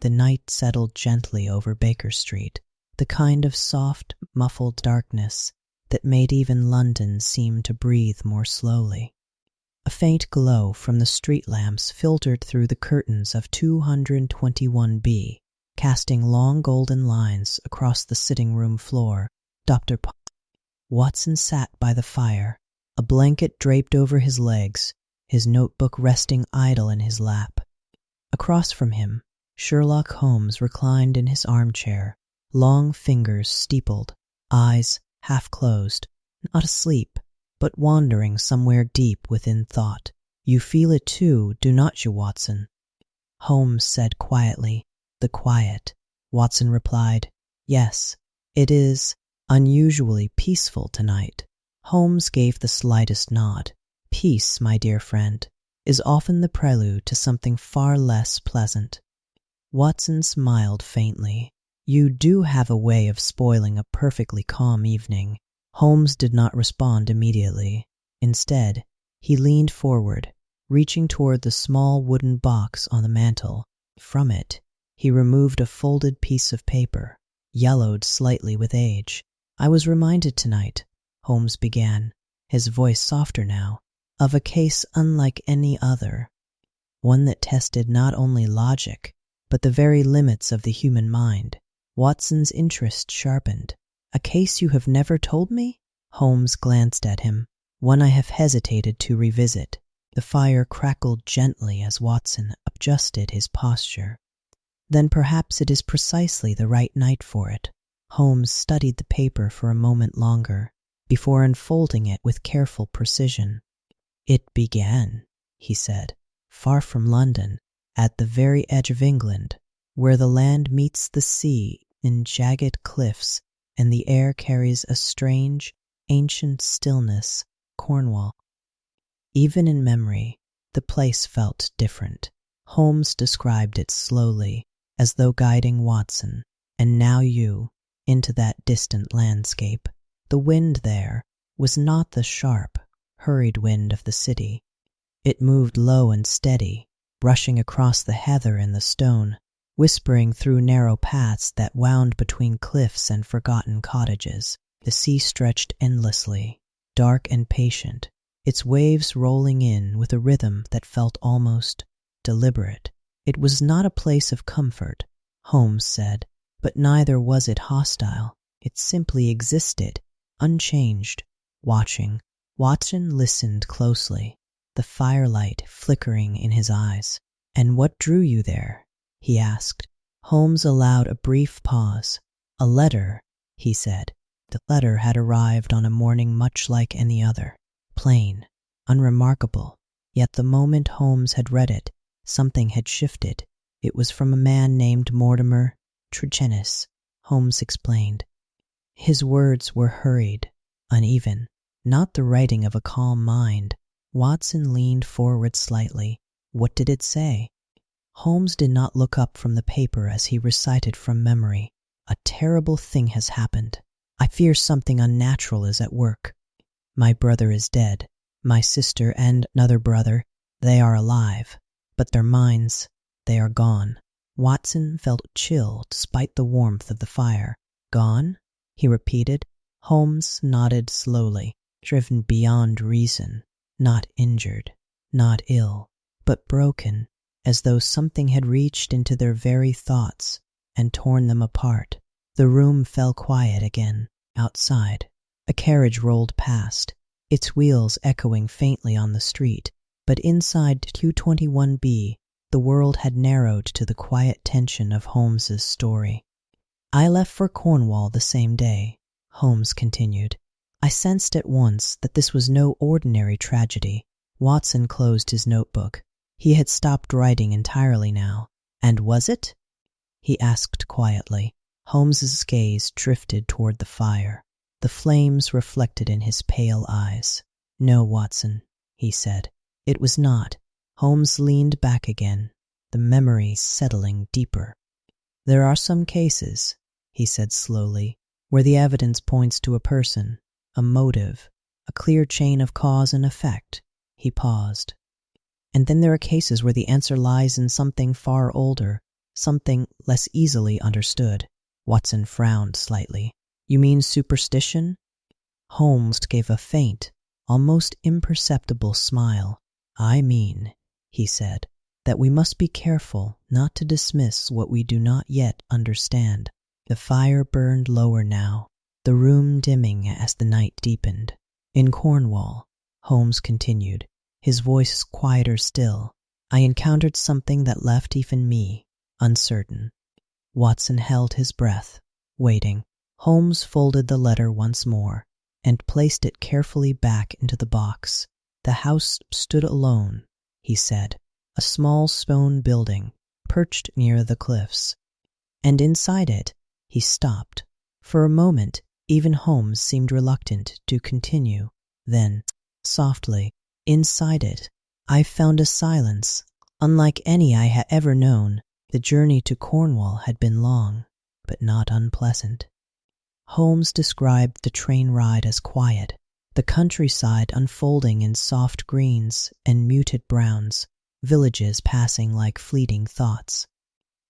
The night settled gently over Baker Street, the kind of soft, muffled darkness that made even London seem to breathe more slowly. A faint glow from the street lamps filtered through the curtains of 221B, casting long golden lines across the sitting-room floor. Watson sat by the fire, a blanket draped over his legs, his notebook resting idle in his lap. Across from him, Sherlock Holmes reclined in his armchair, long fingers steepled, eyes half closed, not asleep, but wandering somewhere deep within thought. "You feel it too, do not you, Watson?" Holmes said quietly. "The quiet." Watson replied, "Yes, it is unusually peaceful tonight." Holmes gave the slightest nod. "Peace, my dear friend, is often the prelude to something far less pleasant." Watson smiled faintly. "You do have a way of spoiling a perfectly calm evening." Holmes did not respond immediately. Instead, he leaned forward, reaching toward the small wooden box on the mantel. From it, he removed a folded piece of paper, yellowed slightly with age. "I was reminded tonight," Holmes began, his voice softer now, "of a case unlike any other, one that tested not only logic, but the very limits of the human mind." Watson's interest sharpened. "A case you have never told me?" Holmes glanced at him. "One I have hesitated to revisit." The fire crackled gently as Watson adjusted his posture. "Then perhaps it is precisely the right night for it." Holmes studied the paper for a moment longer, before unfolding it with careful precision. "It began," he said, "far from London, at the very edge of England, where the land meets the sea in jagged cliffs and the air carries a strange, ancient stillness. Cornwall." Even in memory, the place felt different. Holmes described it slowly, as though guiding Watson, "And now you," into that distant landscape. The wind there was not the sharp, hurried wind of the city. It moved low and steady, brushing across the heather and the stone, whispering through narrow paths that wound between cliffs and forgotten cottages. The sea stretched endlessly, dark and patient, its waves rolling in with a rhythm that felt almost deliberate. It was not a place of comfort, Holmes said, but neither was it hostile. It simply existed, unchanged, watching. Watson listened closely, the firelight flickering in his eyes. "And what drew you there?" he asked. Holmes allowed a brief pause. "A letter," he said. The letter had arrived on a morning much like any other, plain, unremarkable. Yet the moment Holmes had read it, something had shifted. It was from a man named Mortimer Tregennis, Holmes explained. His words were hurried, uneven, not the writing of a calm mind. Watson leaned forward slightly. "What did it say?" Holmes did not look up from the paper as he recited from memory. "A terrible thing has happened. I fear something unnatural is at work. My brother is dead. My sister and another brother, they are alive, but their minds, they are gone." Watson felt chill despite the warmth of the fire. "Gone?" he repeated. Holmes nodded slowly. "Driven beyond reason, not injured, not ill, but broken, as though something had reached into their very thoughts and torn them apart." The room fell quiet again. Outside, a carriage rolled past, its wheels echoing faintly on the street, but inside 221B, the world had narrowed to the quiet tension of Holmes's story. "I left for Cornwall the same day," Holmes continued. "I sensed at once that this was no ordinary tragedy." Watson closed his notebook. He had stopped writing entirely now. "And was it?" he asked quietly. Holmes's gaze drifted toward the fire, the flames reflected in his pale eyes. "No, Watson," he said. "It was not." Holmes leaned back again, the memory settling deeper. "There are some cases," he said slowly, "where the evidence points to a person, a motive, a clear chain of cause and effect." He paused. "And then there are cases where the answer lies in something far older, something less easily understood. Watson frowned slightly. You mean superstition? Holmes gave a faint, almost imperceptible smile. I mean, he said, that we must be careful not to dismiss what we do not yet understand. The fire burned lower now, the room dimming as the night deepened. In Cornwall, Holmes continued, his voice quieter still, I encountered something that left even me uncertain. Watson held his breath, waiting. Holmes folded the letter once more and placed it carefully back into the box. The house stood alone, he said, a small stone building perched near the cliffs. And inside it, he stopped. For a moment, even Holmes seemed reluctant to continue. Then, softly, inside it, I found a silence, unlike any I had ever known. The journey to Cornwall had been long, but not unpleasant. Holmes described the train ride as quiet, the countryside unfolding in soft greens and muted browns, villages passing like fleeting thoughts.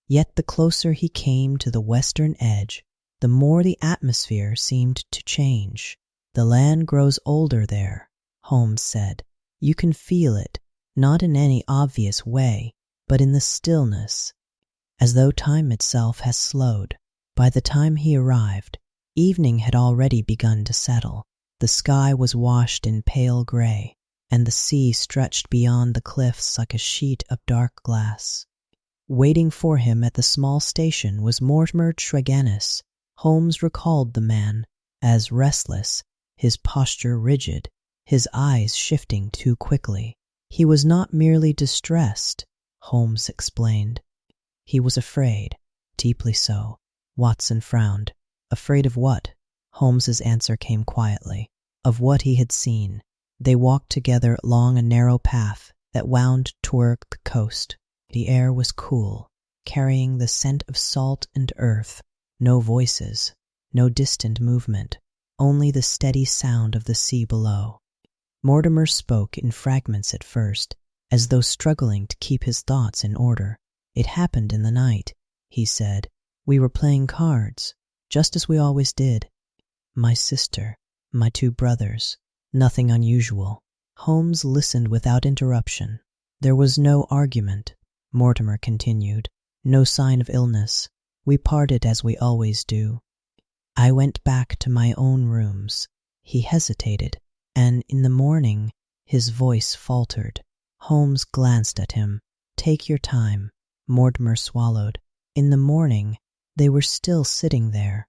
Yet the closer he came to the western edge, the more the atmosphere seemed to change. The land grows older there, Holmes said. You can feel it, not in any obvious way, but in the stillness, as though time itself has slowed. By the time he arrived, evening had already begun to settle. The sky was washed in pale gray, and the sea stretched beyond the cliffs like a sheet of dark glass. Waiting for him at the small station was Mortimer Tregennis. Holmes recalled the man as restless, his posture rigid, his eyes shifting too quickly. He was not merely distressed, Holmes explained. He was afraid, deeply so. Watson frowned. Afraid of what? Holmes's answer came quietly. Of what he had seen. They walked together along a narrow path that wound toward the coast. The air was cool, carrying the scent of salt and earth. No voices, no distant movement, only the steady sound of the sea below. Mortimer spoke in fragments at first, as though struggling to keep his thoughts in order. It happened in the night, he said. We were playing cards, just as we always did. My sister, my two brothers, nothing unusual. Holmes listened without interruption. There was no argument, Mortimer continued, no sign of illness. We parted as we always do. I went back to my own rooms. He hesitated, and in the morning his voice faltered. Holmes glanced at him. Take your time. Mortimer swallowed. In the morning, they were still sitting there.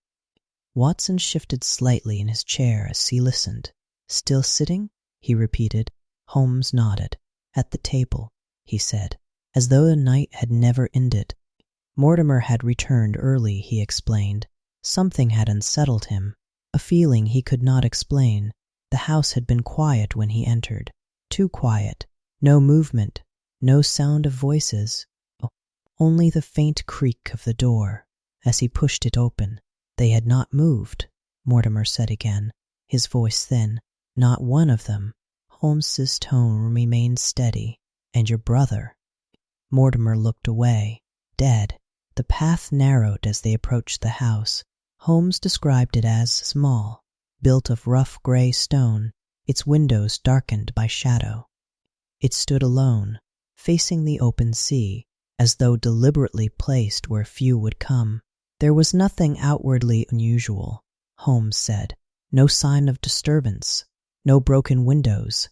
Watson shifted slightly in his chair as he listened. Still sitting? He repeated. Holmes nodded. At the table, he said, as though the night had never ended. Mortimer had returned early, he explained. Something had unsettled him, a feeling he could not explain. The house had been quiet when he entered. Too quiet. No movement, no sound of voices. Only the faint creak of the door as he pushed it open. They had not moved, Mortimer said again, his voice thin. Not one of them. Holmes's tone remained steady. And your brother? Mortimer looked away. Dead. The path narrowed as they approached the house. Holmes described it as small, built of rough gray stone, its windows darkened by shadow. It stood alone, facing the open sea, as though deliberately placed where few would come. There was nothing outwardly unusual, Holmes said. No sign of disturbance, no broken windows,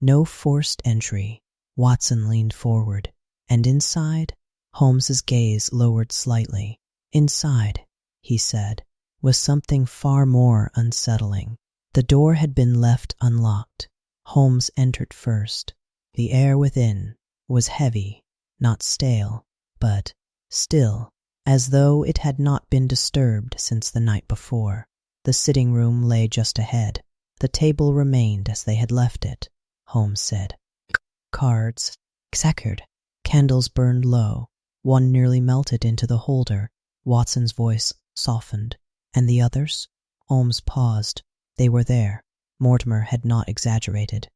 no forced entry. Watson leaned forward, and inside, Holmes's gaze lowered slightly. Inside, he said, was something far more unsettling. The door had been left unlocked. Holmes entered first. The air within was heavy, not stale, but still, as though it had not been disturbed since the night before. The sitting room lay just ahead. The table remained as they had left it, Holmes said. Cards, exacered. Candles burned low. One nearly melted into the holder. Watson's voice softened. And the others? Holmes paused. They were there. Mortimer had not exaggerated.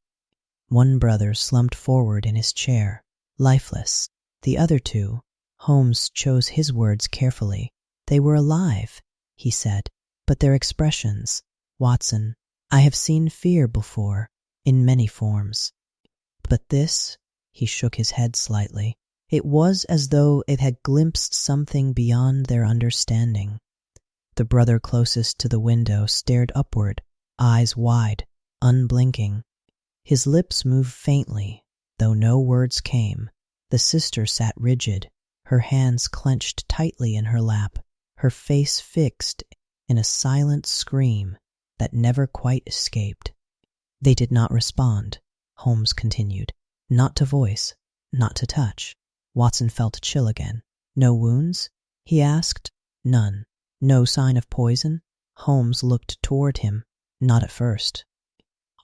One brother slumped forward in his chair, lifeless. The other two, Holmes chose his words carefully. They were alive, he said, but their expressions, Watson, I have seen fear before, in many forms. But this, he shook his head slightly, it was as though it had glimpsed something beyond their understanding. The brother closest to the window stared upward, eyes wide, unblinking. His lips moved faintly, though no words came. The sister sat rigid, her hands clenched tightly in her lap, her face fixed in a silent scream that never quite escaped. They did not respond, Holmes continued. Not to voice, not to touch. Watson felt a chill again. No wounds? He asked. None. No sign of poison? Holmes looked toward him. Not at first.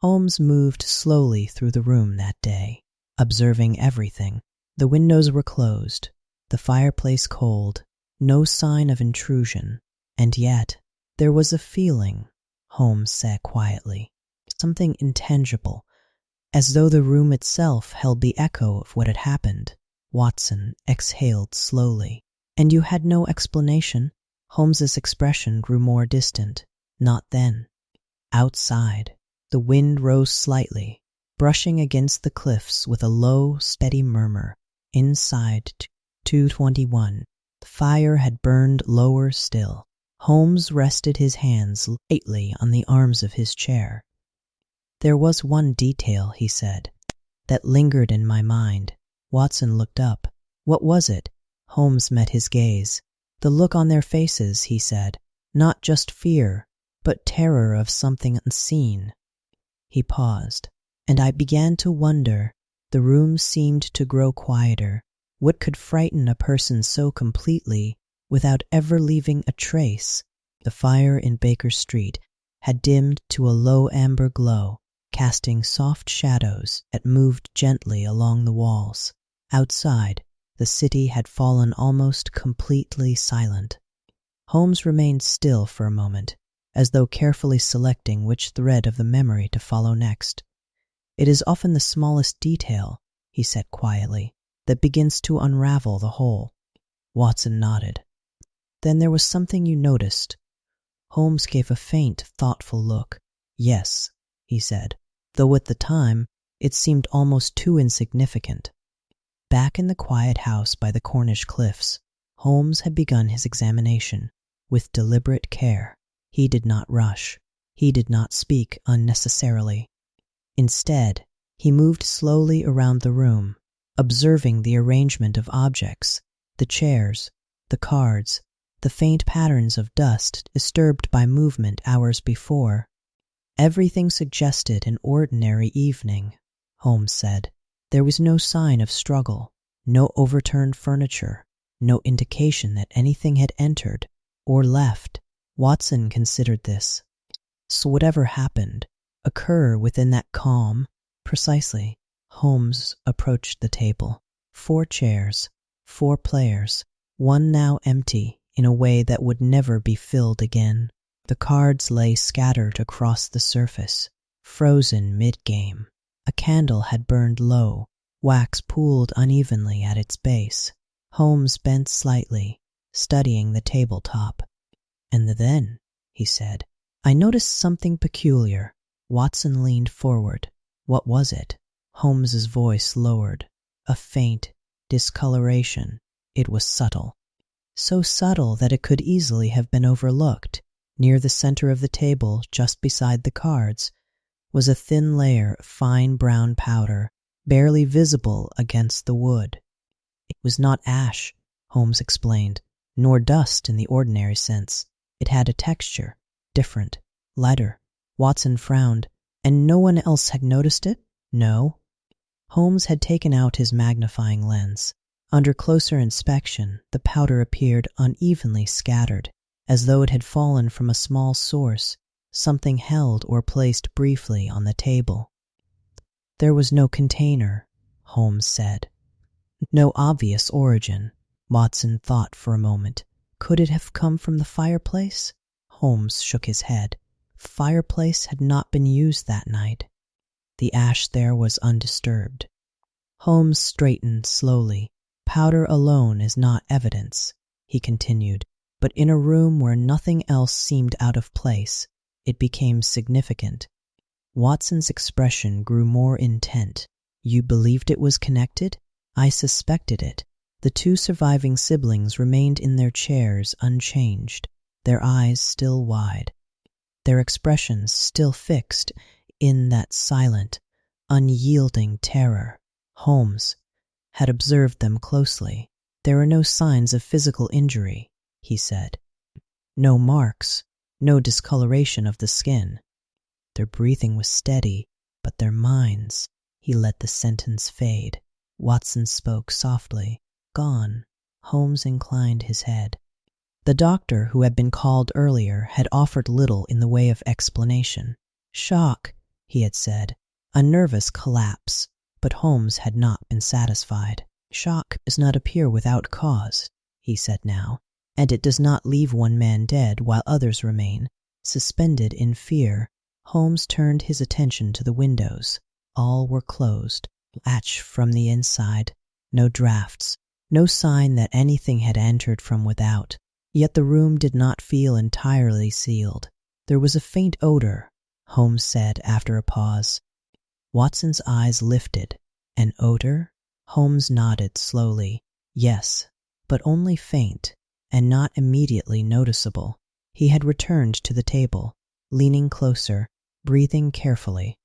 Holmes moved slowly through the room that day, observing everything. The windows were closed, the fireplace cold, no sign of intrusion, and yet there was a feeling, Holmes said quietly, something intangible, as though the room itself held the echo of what had happened. Watson exhaled slowly. And you had no explanation? Holmes's expression grew more distant. Not then. Outside, the wind rose slightly, brushing against the cliffs with a low, steady murmur. Inside 221, the fire had burned lower still. Holmes rested his hands lightly on the arms of his chair. There was one detail, he said, that lingered in my mind. Watson looked up. What was it? Holmes met his gaze. The look on their faces, he said, not just fear, but terror of something unseen. He paused, and I began to wonder. The room seemed to grow quieter. What could frighten a person so completely without ever leaving a trace? The fire in Baker Street had dimmed to a low amber glow, casting soft shadows that moved gently along the walls. Outside, the city had fallen almost completely silent. Holmes remained still for a moment, as though carefully selecting which thread of the memory to follow next. It is often the smallest detail, he said quietly, that begins to unravel the whole. Watson nodded. Then there was something you noticed. Holmes gave a faint, thoughtful look. Yes, he said, though at the time it seemed almost too insignificant. Back in the quiet house by the Cornish cliffs, Holmes had begun his examination with deliberate care. He did not rush. He did not speak unnecessarily. Instead, he moved slowly around the room, observing the arrangement of objects, the chairs, the cards, the faint patterns of dust disturbed by movement hours before. Everything suggested an ordinary evening, Holmes said. There was no sign of struggle, no overturned furniture, no indication that anything had entered or left. Watson considered this. So whatever happened, occur within that calm. Precisely. Holmes approached the table. 4 chairs, 4 players, one now empty in a way that would never be filled again. The cards lay scattered across the surface, frozen mid-game. A candle had burned low, wax pooled unevenly at its base. Holmes bent slightly, studying the tabletop. And then, he said, I noticed something peculiar. Watson leaned forward. What was it? Holmes's voice lowered. A faint discoloration. It was subtle. So subtle that it could easily have been overlooked. Near the center of the table, just beside the cards, was a thin layer of fine brown powder, barely visible against the wood. It was not ash, Holmes explained, nor dust in the ordinary sense. It had a texture, different, lighter. Watson frowned. And no one else had noticed it? No. Holmes had taken out his magnifying lens. Under closer inspection, the powder appeared unevenly scattered, as though it had fallen from a small source, something held or placed briefly on the table. There was no container, Holmes said. No obvious origin. Watson thought for a moment. Could it have come from the fireplace? Holmes shook his head. Fireplace had not been used that night. The ash there was undisturbed. Holmes straightened slowly. Powder alone is not evidence, he continued, but in a room where nothing else seemed out of place, it became significant. Watson's expression grew more intent. You believed it was connected? I suspected it. The two surviving siblings remained in their chairs unchanged, their eyes still wide, their expressions still fixed in that silent, unyielding terror. Holmes had observed them closely. There are no signs of physical injury, he said. No marks, no discoloration of the skin. Their breathing was steady, but their minds— He let the sentence fade. Watson spoke softly. Gone. Holmes inclined his head. The doctor, who had been called earlier, had offered little in the way of explanation. Shock, he had said. A nervous collapse. But Holmes had not been satisfied. Shock does not appear without cause, he said now, and it does not leave one man dead while others remain, suspended in fear. Holmes turned his attention to the windows. All were closed, latched from the inside. No drafts, no sign that anything had entered from without. Yet the room did not feel entirely sealed. There was a faint odor, Holmes said after a pause. Watson's eyes lifted. An odor? Holmes nodded slowly. Yes, but only faint, and not immediately noticeable. He had returned to the table, leaning closer, breathing carefully.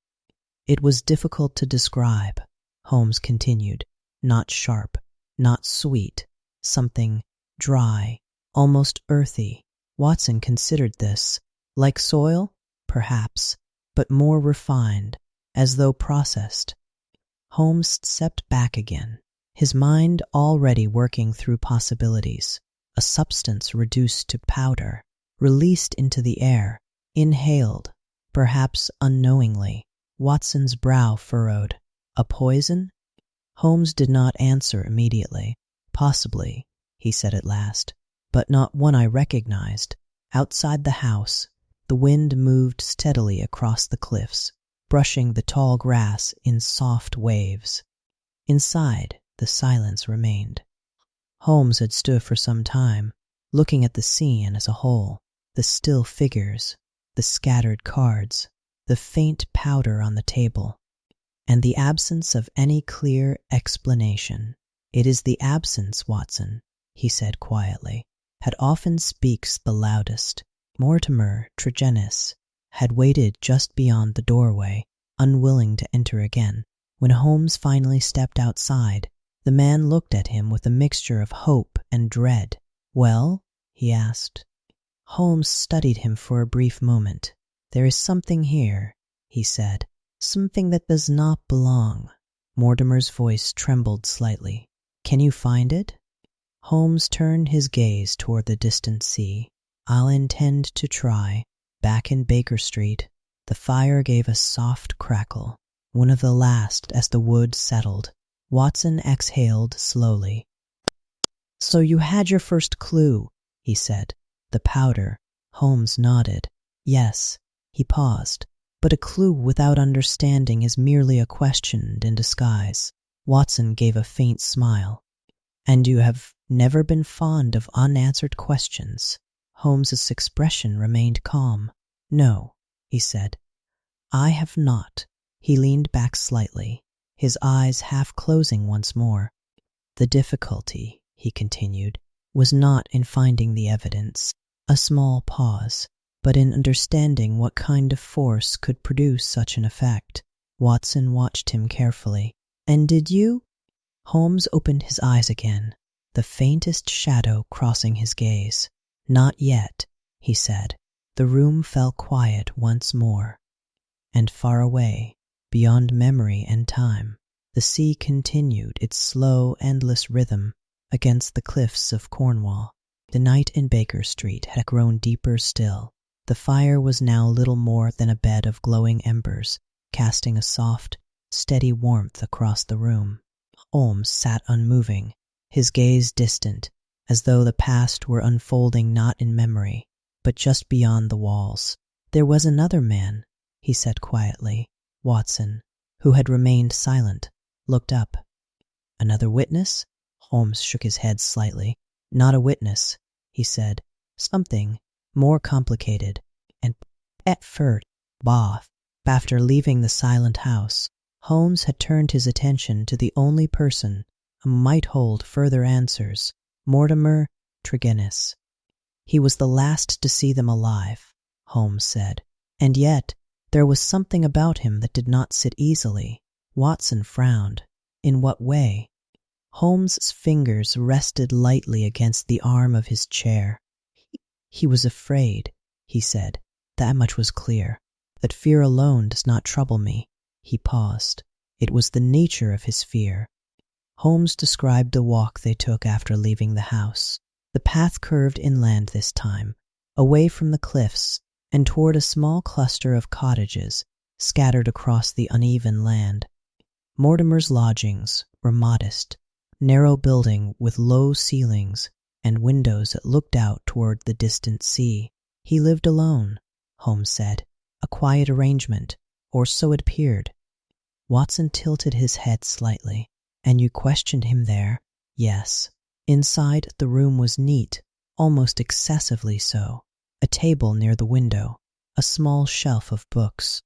It was difficult to describe, Holmes continued. Not sharp, not sweet, something dry, almost earthy. Watson considered this. Like soil, perhaps, but more refined, as though processed. Holmes stepped back again, his mind already working through possibilities. A substance reduced to powder, released into the air, inhaled, perhaps unknowingly. Watson's brow furrowed. A poison? Holmes did not answer immediately. Possibly, he said at last, but not one I recognized. Outside the house, the wind moved steadily across the cliffs, brushing the tall grass in soft waves. Inside, the silence remained. Holmes had stood for some time, looking at the scene as a whole, the still figures, the scattered cards, the faint powder on the table, and the absence of any clear explanation. It is the absence, Watson, he said quietly, that often speaks the loudest. Mortimer Tregennis had waited just beyond the doorway, unwilling to enter again. When Holmes finally stepped outside, the man looked at him with a mixture of hope and dread. Well? He asked. Holmes studied him for a brief moment. There is something here, he said. Something that does not belong. Mortimer's voice trembled slightly. Can you find it? Holmes turned his gaze toward the distant sea. I'll intend to try. Back in Baker Street, the fire gave a soft crackle, one of the last as the wood settled. Watson exhaled slowly. So you had your first clue, he said. The powder. Holmes nodded. Yes. He paused. But a clue without understanding is merely a question in disguise. Watson gave a faint smile. And you have never been fond of unanswered questions? Holmes's expression remained calm. No, he said. I have not. He leaned back slightly, his eyes half closing once more. The difficulty, he continued, was not in finding the evidence, a small pause, but in understanding what kind of force could produce such an effect. Watson watched him carefully. And did you? Holmes opened his eyes again, the faintest shadow crossing his gaze. Not yet, he said. The room fell quiet once more. And far away, beyond memory and time, the sea continued its slow, endless rhythm against the cliffs of Cornwall. The night in Baker Street had grown deeper still. The fire was now little more than a bed of glowing embers, casting a soft, steady warmth across the room. Holmes sat unmoving, his gaze distant, as though the past were unfolding not in memory, but just beyond the walls. There was another man, he said quietly. Watson, who had remained silent, looked up. Another witness? Holmes shook his head slightly. Not a witness, he said. Something more complicated. And at first, Bath. After leaving the silent house, Holmes had turned his attention to the only person who might hold further answers, Mortimer Tregennis. He was the last to see them alive, Holmes said, and yet there was something about him that did not sit easily. Watson frowned. In what way? Holmes's fingers rested lightly against the arm of his chair. He was afraid, he said. That much was clear. That fear alone does not trouble me. He paused. It was the nature of his fear. Holmes described the walk they took after leaving the house. The path curved inland this time, away from the cliffs and toward a small cluster of cottages scattered across the uneven land. Mortimer's lodgings were modest, narrow building with low ceilings and windows that looked out toward the distant sea. He lived alone, Holmes said, a quiet arrangement, or so it appeared. Watson tilted his head slightly. And you questioned him there? Yes. Inside, the room was neat, almost excessively so. A table near the window, a small shelf of books,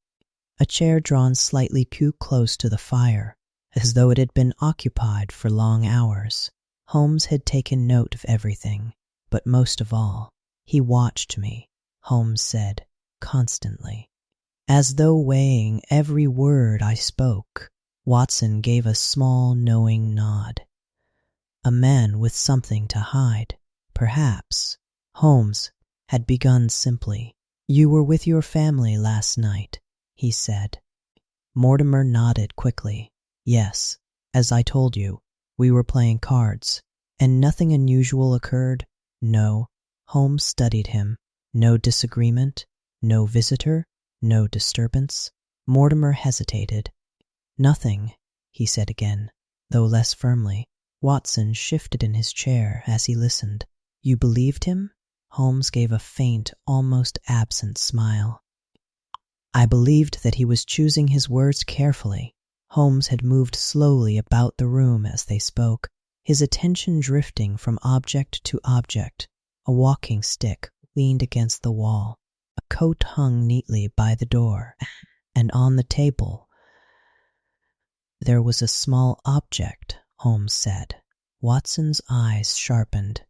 a chair drawn slightly too close to the fire, as though it had been occupied for long hours. Holmes had taken note of everything, but most of all, he watched me, Holmes said, constantly, as though weighing every word I spoke. Watson gave a small, knowing nod. A man with something to hide, perhaps. Holmes had begun simply. You were with your family last night, he said. Mortimer nodded quickly. Yes, as I told you, we were playing cards. And nothing unusual occurred? No. Holmes studied him. No disagreement? No visitor? No disturbance? Mortimer hesitated. Nothing, he said again, though less firmly. Watson shifted in his chair as he listened. You believed him? Holmes gave a faint, almost absent smile. I believed that he was choosing his words carefully. Holmes had moved slowly about the room as they spoke, his attention drifting from object to object. A walking stick leaned against the wall. A coat hung neatly by the door, and on the table there was a small object, Holmes said. Watson's eyes sharpened.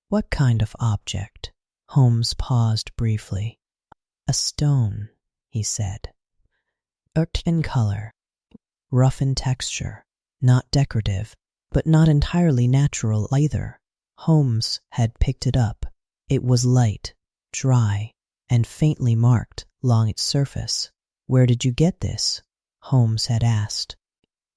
What kind of object? Holmes paused briefly. A stone, he said. Earth in color, rough in texture, not decorative, but not entirely natural either. Holmes had picked it up. It was light, dry, and faintly marked along its surface. Where did you get this? Holmes had asked.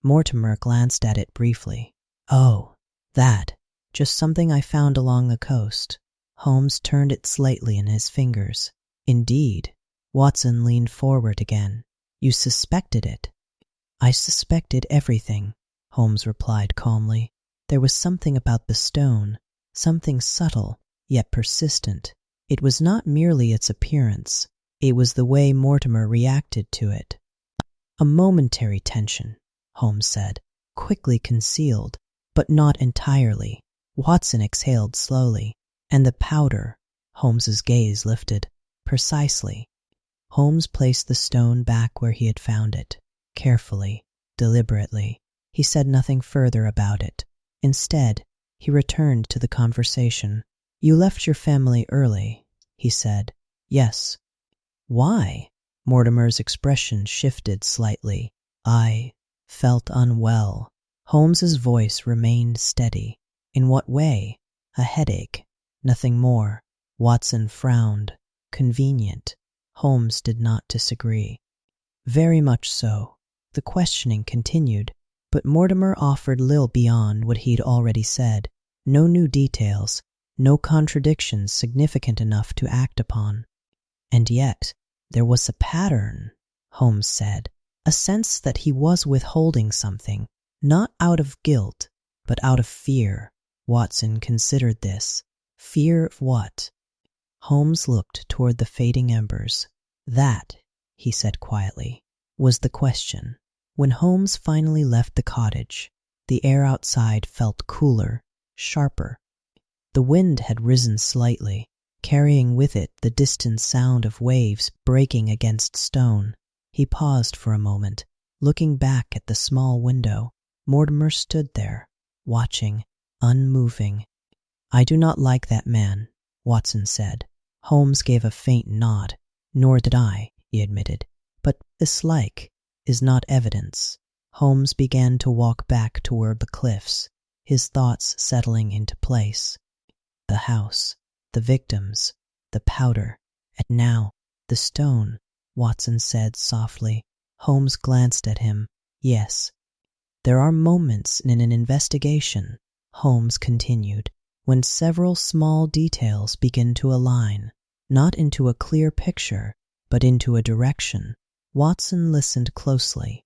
Mortimer glanced at it briefly. Oh, that. Just something I found along the coast. Holmes turned it slightly in his fingers. Indeed. Watson leaned forward again. You suspected it? I suspected everything, Holmes replied calmly. There was something about the stone, something subtle, yet persistent. It was not merely its appearance. It was the way Mortimer reacted to it. A momentary tension, Holmes said, quickly concealed, but not entirely. Watson exhaled slowly, and the powder. Holmes's gaze lifted. Precisely. Holmes placed the stone back where he had found it, carefully, deliberately. He said nothing further about it. Instead, he returned to the conversation. You left your family early, he said. Yes. Why? Mortimer's expression shifted slightly. I felt unwell. Holmes's voice remained steady. In what way? A headache. Nothing more. Watson frowned. Convenient. Holmes did not disagree. Very much so. The questioning continued, but Mortimer offered little beyond what he'd already said. No new details, no contradictions significant enough to act upon. And yet, there was a pattern, Holmes said, a sense that he was withholding something, not out of guilt, but out of fear. Watson considered this. Fear of what? Holmes looked toward the fading embers. That, he said quietly, was the question. When Holmes finally left the cottage, The air outside felt cooler, sharper. The wind had risen slightly, carrying with it the distant sound of waves breaking against stone. He paused for a moment, looking back at the small window. Mortimer stood there, watching, unmoving. "I do not like that man," Watson said. Holmes gave a faint nod. "Nor did I," he admitted. "But dislike is not evidence." Holmes began to walk back toward the cliffs, his thoughts settling into place. The house, the victims, the powder, and now the stone, Watson said softly. Holmes glanced at him. "Yes. There are moments in an investigation," Holmes continued, "when several small details begin to align, not into a clear picture, but into a direction." Watson listened closely.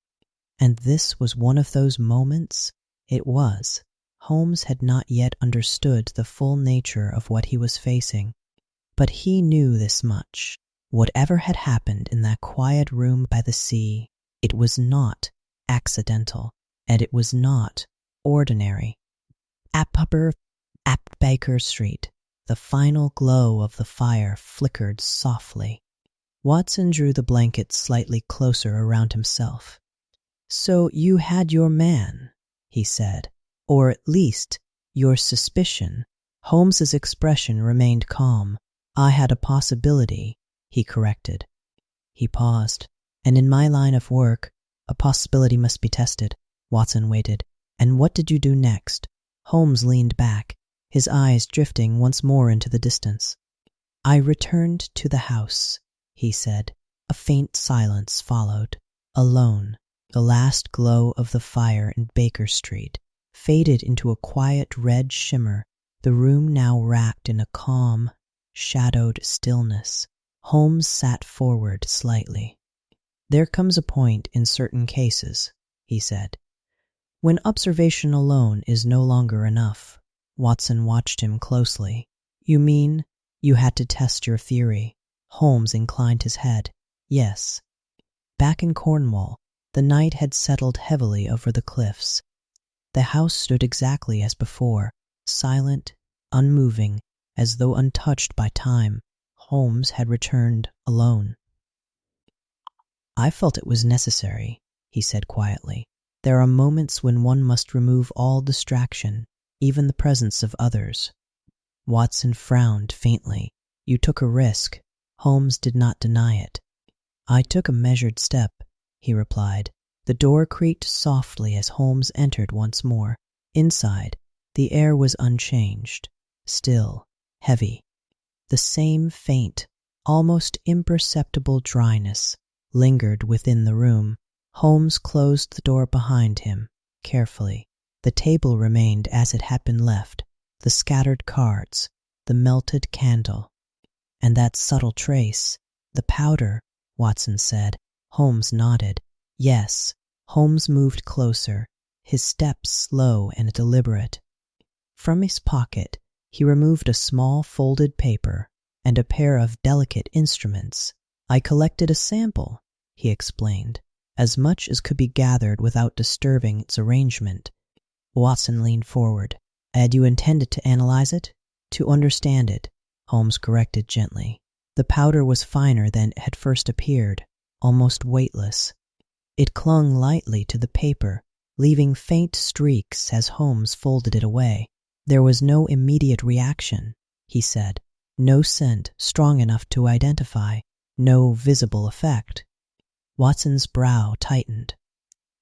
And this was one of those moments? It was. Holmes had not yet understood the full nature of what he was facing, but he knew this much. Whatever had happened in that quiet room by the sea, it was not accidental, and it was not ordinary. At Baker Street, the final glow of the fire flickered softly. Watson drew the blanket slightly closer around himself. "So you had your man," he said, "or at least your suspicion." Holmes's expression remained calm. "I had a possibility," he corrected. He paused. "And in my line of work, a possibility must be tested." Watson waited. "And what did you do next?" Holmes leaned back, his eyes drifting once more into the distance. "I returned to the house," he said. A faint silence followed. Alone. The last glow of the fire in Baker Street faded into a quiet red shimmer, the room now wrapped in a calm, shadowed stillness. Holmes sat forward slightly. "There comes a point in certain cases," he said, "when observation alone is no longer enough." Watson watched him closely. "You mean you had to test your theory?" Holmes inclined his head. "Yes." Back in Cornwall, the night had settled heavily over the cliffs. The house stood exactly as before, silent, unmoving, as though untouched by time. Holmes had returned alone. "I felt it was necessary," he said quietly. "There are moments when one must remove all distraction, even the presence of others." Watson frowned faintly. "You took a risk." Holmes did not deny it. "I took a measured step," he replied. The door creaked softly as Holmes entered once more. Inside, the air was unchanged, still, heavy. The same faint, almost imperceptible dryness lingered within the room. Holmes closed the door behind him, carefully. The table remained as it had been left, the scattered cards, the melted candle. "And that subtle trace, the powder," Watson said. Holmes nodded. "Yes." Holmes moved closer, his steps slow and deliberate. From his pocket, he removed a small folded paper and a pair of delicate instruments. "I collected a sample," he explained, "as much as could be gathered without disturbing its arrangement." Watson leaned forward. "Had you intended to analyze it?" "To understand it," Holmes corrected gently. "The powder was finer than it had first appeared, almost weightless. It clung lightly to the paper, leaving faint streaks as Holmes folded it away. There was no immediate reaction," he said. "No scent strong enough to identify, no visible effect." Watson's brow tightened.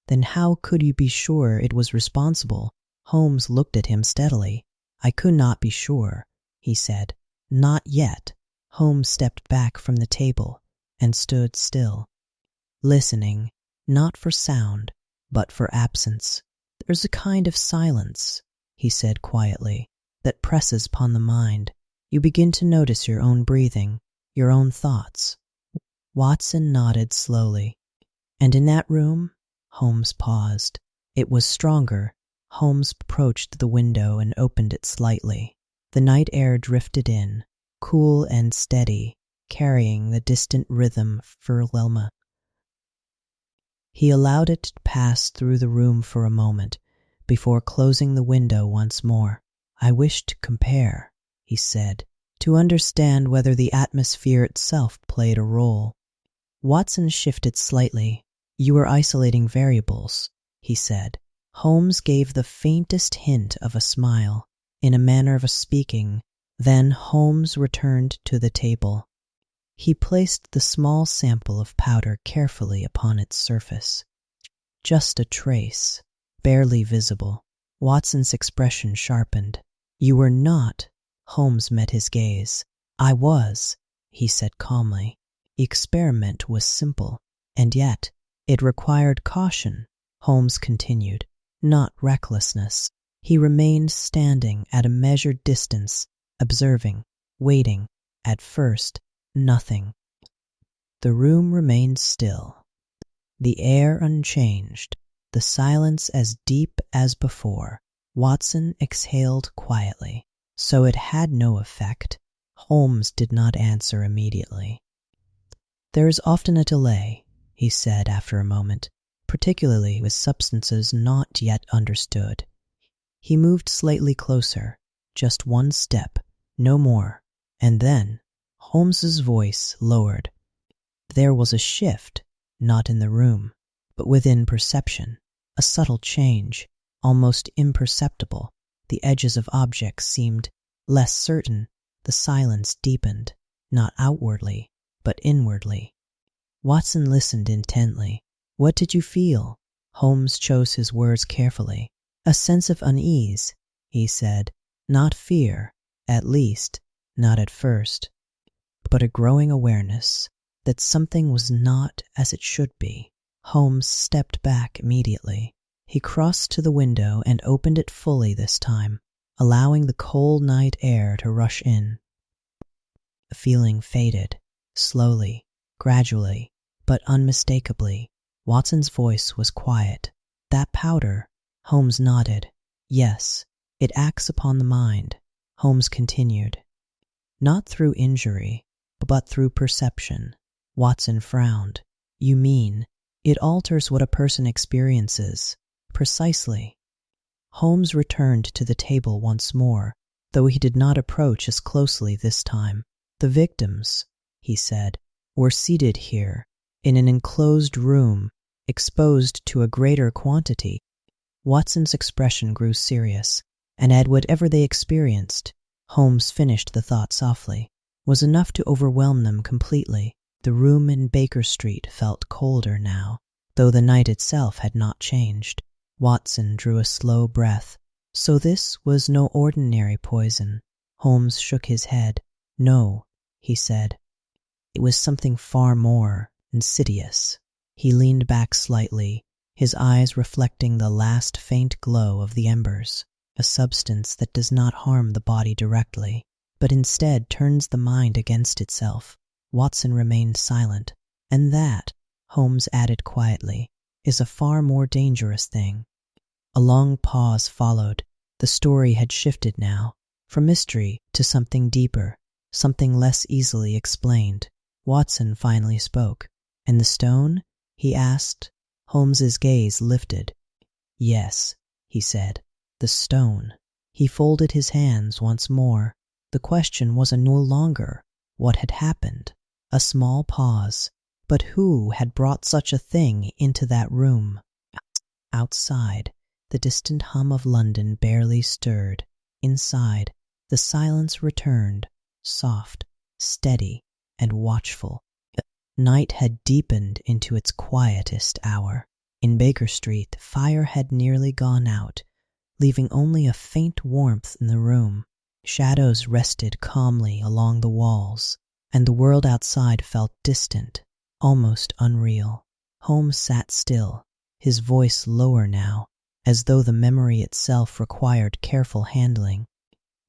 "Then how could you be sure it was responsible?" Holmes looked at him steadily. "I could not be sure," he said. "Not yet." Holmes stepped back from the table and stood still, listening, not for sound, but for absence. "There's a kind of silence," he said quietly, "that presses upon the mind. You begin to notice your own breathing, your own thoughts." Watson nodded slowly. "And in that room?" Holmes paused. "It was stronger." Holmes approached the window and opened it slightly. The night air drifted in, cool and steady, carrying the distant rhythm of Verlelma. He allowed it to pass through the room for a moment before closing the window once more. "I wish to compare," he said, "to understand whether the atmosphere itself played a role." Watson shifted slightly. "You were isolating variables," he said. Holmes gave the faintest hint of a smile, in a manner of speaking. Then Holmes returned to the table. He placed the small sample of powder carefully upon its surface. Just a trace, barely visible. Watson's expression sharpened. "You were not." Holmes met his gaze. "I was," he said calmly. "The experiment was simple, and yet it required caution," Holmes continued, "not recklessness." He remained standing at a measured distance, observing, waiting. At first, nothing. The room remained still, the air unchanged, the silence as deep as before. Watson exhaled quietly. So it had no effect. Holmes did not answer immediately. "There is often a delay," he said after a moment, "particularly with substances not yet understood." He moved slightly closer, just one step, no more, and then Holmes's voice lowered. There was a shift, not in the room, but within perception, a subtle change, almost imperceptible. The edges of objects seemed less certain. The silence deepened, not outwardly, but inwardly. Watson listened intently. "What did you feel?" Holmes chose his words carefully. "A sense of unease," he said. "Not fear, at least, not at first, but a growing awareness that something was not as it should be." Holmes stepped back immediately. He crossed to the window and opened it fully this time, allowing the cold night air to rush in. The feeling faded, slowly, gradually, but unmistakably. Watson's voice was quiet. "That powder?" Holmes nodded. "Yes, it acts upon the mind," Holmes continued. "Not through injury, but through perception." Watson frowned. "You mean, it alters what a person experiences?" "Precisely." Holmes returned to the table once more, though he did not approach as closely this time. "The victims," he said, "were seated here, in an enclosed room, exposed to a greater quantity." Watson's expression grew serious, and at whatever they experienced, Holmes finished the thought softly, was enough to overwhelm them completely. The room in Baker Street felt colder now, though the night itself had not changed. Watson drew a slow breath. "So this was no ordinary poison?" Holmes shook his head. "No," he said. "It was something far more insidious." He leaned back slightly, his eyes reflecting the last faint glow of the embers. "A substance that does not harm the body directly, but instead turns the mind against itself." Watson remained silent. "And that," Holmes added quietly, "is a far more dangerous thing." A long pause followed. The story had shifted now, from mystery to something deeper, something less easily explained. Watson finally spoke. "And the stone?" he asked. Holmes's gaze lifted. "Yes," he said, "the stone." He folded his hands once more. The question was no longer what had happened. A small pause. But who had brought such a thing into that room? Outside, the distant hum of London barely stirred. Inside, the silence returned, soft, steady, and watchful. Night had deepened into its quietest hour. In Baker Street, the fire had nearly gone out, leaving only a faint warmth in the room. Shadows rested calmly along the walls, and the world outside felt distant, almost unreal. Holmes sat still, his voice lower now, as though the memory itself required careful handling.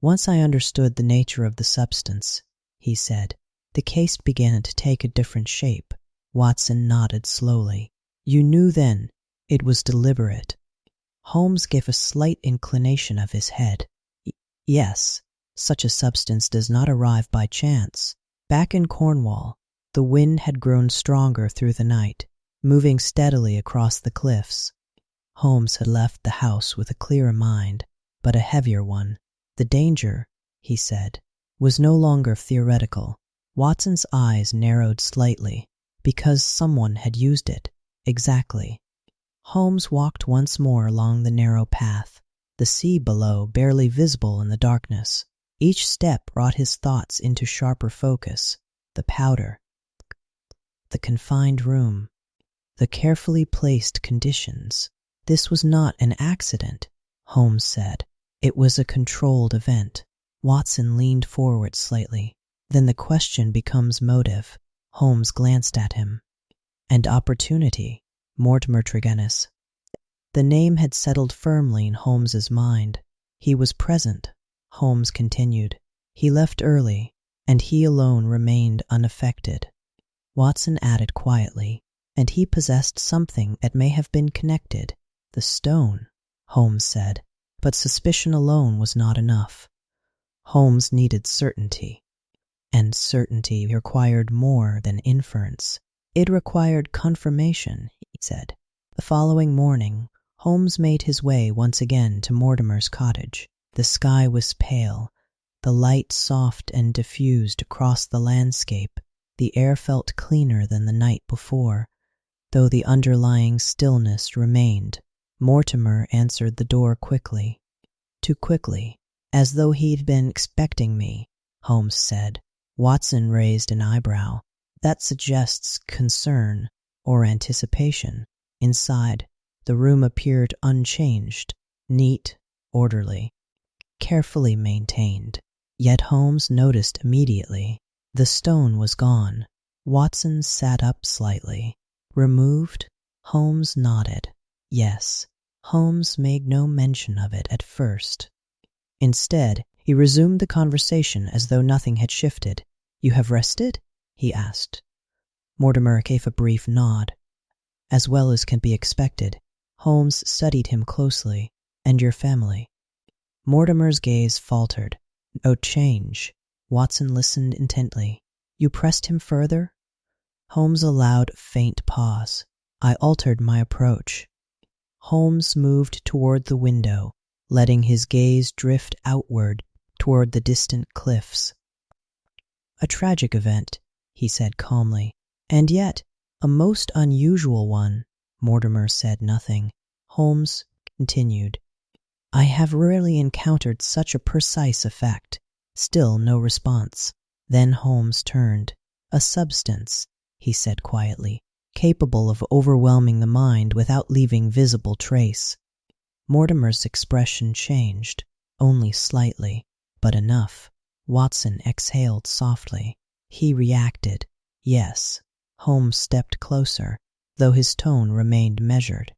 "Once I understood the nature of the substance," he said, "the case began to take a different shape." Watson nodded slowly. "You knew then it was deliberate?" Holmes gave a slight inclination of his head. "Yes, such a substance does not arrive by chance." Back in Cornwall, the wind had grown stronger through the night, moving steadily across the cliffs. Holmes had left the house with a clearer mind, but a heavier one. The danger, he said, was no longer theoretical. Watson's eyes narrowed slightly, because someone had used it. Exactly. Holmes walked once more along the narrow path, the sea below barely visible in the darkness. Each step brought his thoughts into sharper focus. The powder, the confined room, the carefully placed conditions. This was not an accident, Holmes said. It was a controlled event. Watson leaned forward slightly. Then the question becomes motive. Holmes glanced at him. And opportunity, Mortimer Tregennis. The name had settled firmly in Holmes's mind. He was present, Holmes continued. He left early, and he alone remained unaffected. Watson added quietly, and he possessed something that may have been connected. The stone, Holmes said, but suspicion alone was not enough. Holmes needed certainty, and certainty required more than inference. It required confirmation, he said. The following morning, Holmes made his way once again to Mortimer's cottage. The sky was pale, the light soft and diffused across the landscape. The air felt cleaner than the night before, though the underlying stillness remained. Mortimer answered the door quickly. Too quickly, as though he'd been expecting me, Holmes said. Watson raised an eyebrow. That suggests concern or anticipation. Inside, the room appeared unchanged, neat, orderly, carefully maintained. Yet Holmes noticed immediately the stone was gone. Watson sat up slightly. Removed? Holmes nodded. Yes. Holmes made no mention of it at first. Instead, he resumed the conversation as though nothing had shifted. You have rested? He asked. Mortimer gave a brief nod. As well as can be expected. Holmes studied him closely. And your family? Mortimer's gaze faltered. No change. Watson listened intently. You pressed him further? Holmes allowed a faint pause. I altered my approach. Holmes moved toward the window, letting his gaze drift outward toward the distant cliffs. A tragic event, he said calmly, and yet a most unusual one. Mortimer said nothing. Holmes continued. I have rarely encountered such a precise effect. Still no response. Then Holmes turned. A substance, he said quietly, capable of overwhelming the mind without leaving visible trace. Mortimer's expression changed, only slightly, but enough. Watson exhaled softly. He reacted. Yes. Holmes stepped closer, though his tone remained measured.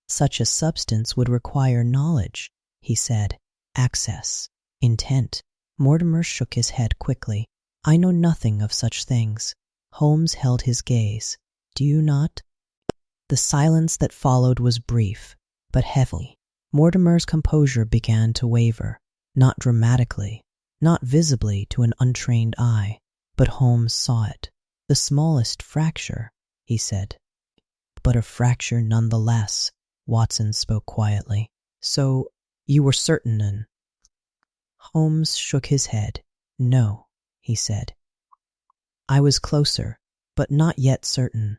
Such a substance would require knowledge, he said. Access. Intent. Mortimer shook his head quickly. I know nothing of such things. Holmes held his gaze. Do you not? The silence that followed was brief, but heavy. Mortimer's composure began to waver, not dramatically, not visibly to an untrained eye, but Holmes saw it. The smallest fracture, he said. But a fracture nonetheless, Watson spoke quietly. So, you were certain then? Holmes shook his head. No, he said. I was closer, but not yet certain.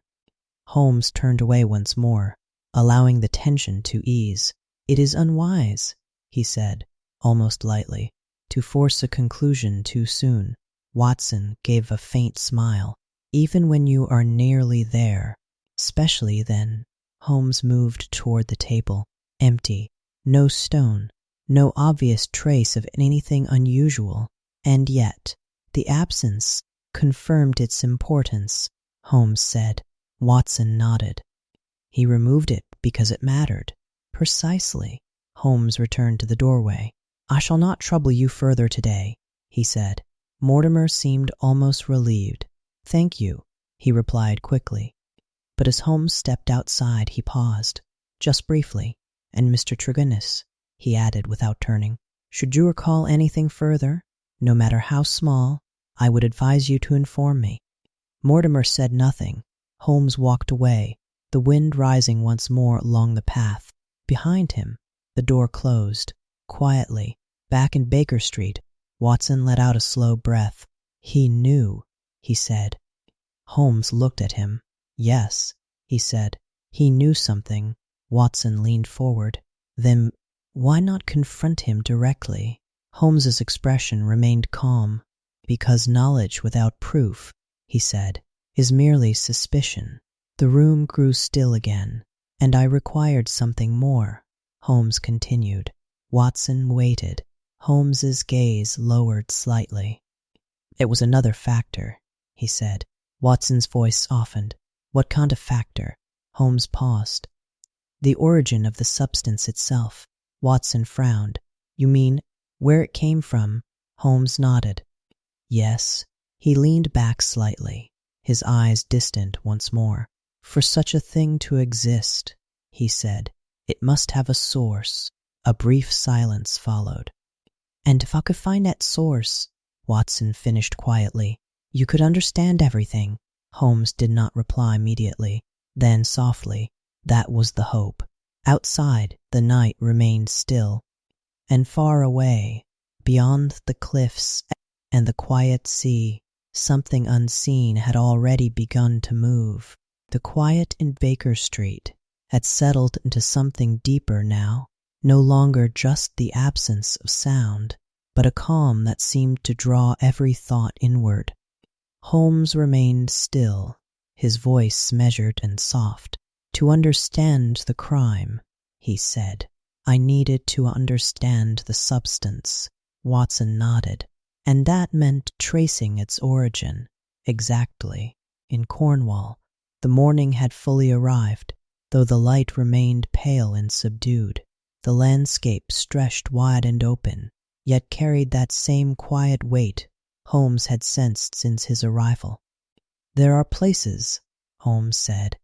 Holmes turned away once more, allowing the tension to ease. It is unwise, he said, almost lightly, to force a conclusion too soon. Watson gave a faint smile. Even when you are nearly there, especially then. Holmes moved toward the table, empty, no stone, no obvious trace of anything unusual, and yet the absence confirmed its importance, Holmes said. Watson nodded. He removed it because it mattered. Precisely. Holmes returned to the doorway. I shall not trouble you further today, he said. Mortimer seemed almost relieved. Thank you, he replied quickly. But as Holmes stepped outside, he paused, just briefly. And Mr. Tregennis, he added without turning, should you recall anything further, no matter how small, I would advise you to inform me. Mortimer said nothing. Holmes walked away, the wind rising once more along the path. Behind him, the door closed. Quietly, back in Baker Street, Watson let out a slow breath. He knew, he said. Holmes looked at him. Yes, he said. He knew something. Watson leaned forward. Then why not confront him directly? Holmes's expression remained calm. Because knowledge without proof, he said, is merely suspicion. The room grew still again, and I required something more. Holmes continued. Watson waited. Holmes's gaze lowered slightly. It was another factor, he said. Watson's voice softened. What kind of factor? Holmes paused. The origin of the substance itself. Watson frowned. You mean where it came from? Holmes nodded. Yes. He leaned back slightly, his eyes distant once more. For such a thing to exist, he said, it must have a source. A brief silence followed. And if I could find that source, Watson finished quietly, you could understand everything. Holmes did not reply immediately. Then softly, that was the hope. Outside, the night remained still, and far away, beyond the cliffs and the quiet sea, something unseen had already begun to move. The quiet in Baker Street had settled into something deeper now, no longer just the absence of sound, but a calm that seemed to draw every thought inward. Holmes remained still, his voice measured and soft. To understand the crime, he said, I needed to understand the substance. Watson nodded. And that meant tracing its origin. Exactly. In Cornwall, the morning had fully arrived, though the light remained pale and subdued. The landscape stretched wide and open, yet carried that same quiet weight Holmes had sensed since his arrival. There are places, Holmes said,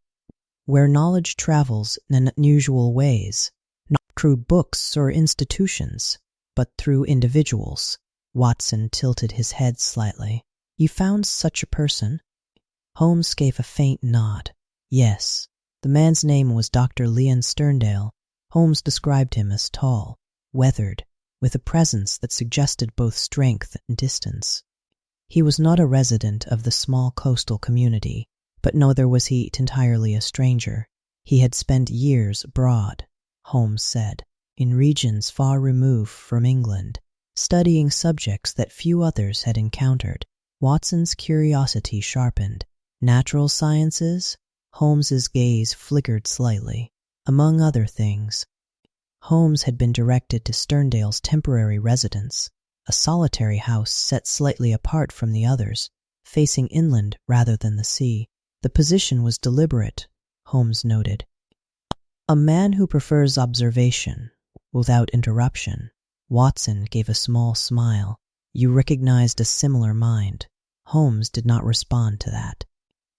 where knowledge travels in unusual ways, not through books or institutions, but through individuals. Watson tilted his head slightly. You found such a person? Holmes gave a faint nod. Yes. The man's name was Dr. Leon Sterndale. Holmes described him as tall, weathered, with a presence that suggested both strength and distance. He was not a resident of the small coastal community, but neither was he entirely a stranger. He had spent years abroad, Holmes said, in regions far removed from England, studying subjects that few others had encountered. Watson's curiosity sharpened. Natural sciences? Holmes's gaze flickered slightly. Among other things, Holmes had been directed to Sterndale's temporary residence, a solitary house set slightly apart from the others, facing inland rather than the sea. The position was deliberate, Holmes noted. A man who prefers observation without interruption. Watson gave a small smile. You recognized a similar mind. Holmes did not respond to that.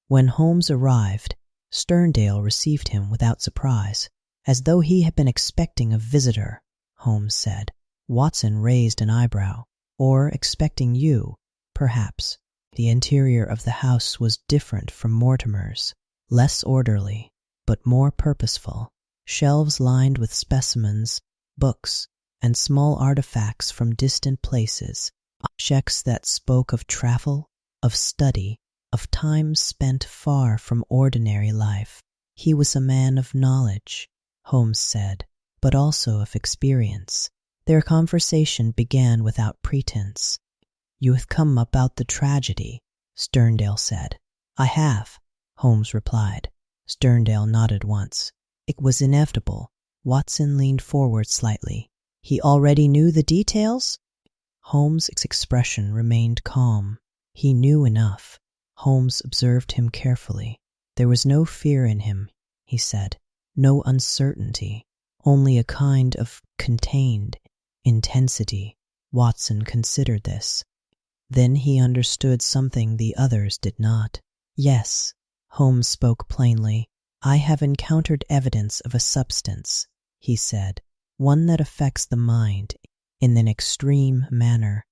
When Holmes arrived, Sterndale received him without surprise, as though he had been expecting a visitor, Holmes said. Watson raised an eyebrow. Or expecting you, perhaps. The interior of the house was different from Mortimer's, less orderly, but more purposeful. Shelves lined with specimens, books, and small artifacts from distant places, objects that spoke of travel, of study, of time spent far from ordinary life. He was a man of knowledge, Holmes said, but also of experience. Their conversation began without pretense. You have come about the tragedy, Sterndale said. I have, Holmes replied. Sterndale nodded once. It was inevitable. Watson leaned forward slightly. He already knew the details? Holmes' expression remained calm. He knew enough. Holmes observed him carefully. There was no fear in him, he said. No uncertainty. Only a kind of contained intensity. Watson considered this. Then he understood something the others did not. Yes, Holmes spoke plainly. I have encountered evidence of a substance, he said, one that affects the mind in an extreme manner.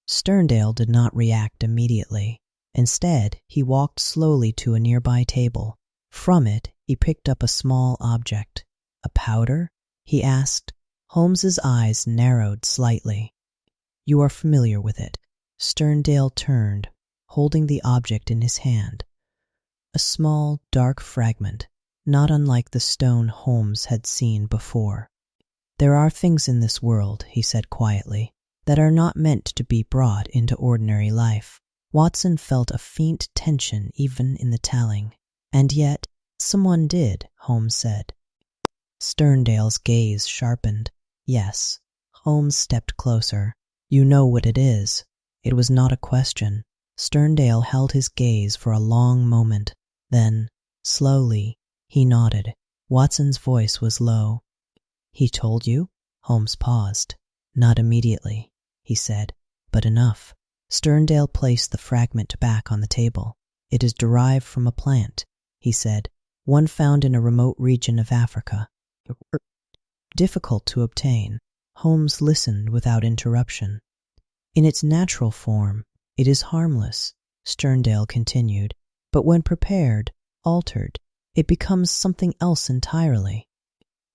Sterndale did not react immediately. Instead, he walked slowly to a nearby table. From it, he picked up a small object. A powder? he asked. Holmes's eyes narrowed slightly. You are familiar with it. Sterndale turned, holding the object in his hand. A small, dark fragment, not unlike the stone Holmes had seen before. There are things in this world, he said quietly, that are not meant to be brought into ordinary life. Watson felt a faint tension even in the telling. And yet, someone did, Holmes said. Sterndale's gaze sharpened. Yes. Holmes stepped closer. You know what it is. It was not a question. Sterndale held his gaze for a long moment. Then, slowly, he nodded. Watson's voice was low. He told you? Holmes paused. Not immediately, he said, but enough. Sterndale placed the fragment back on the table. It is derived from a plant, he said, one found in a remote region of Africa. Difficult to obtain. Holmes listened without interruption. In its natural form, it is harmless, Sterndale continued, but when prepared, altered, it becomes something else entirely.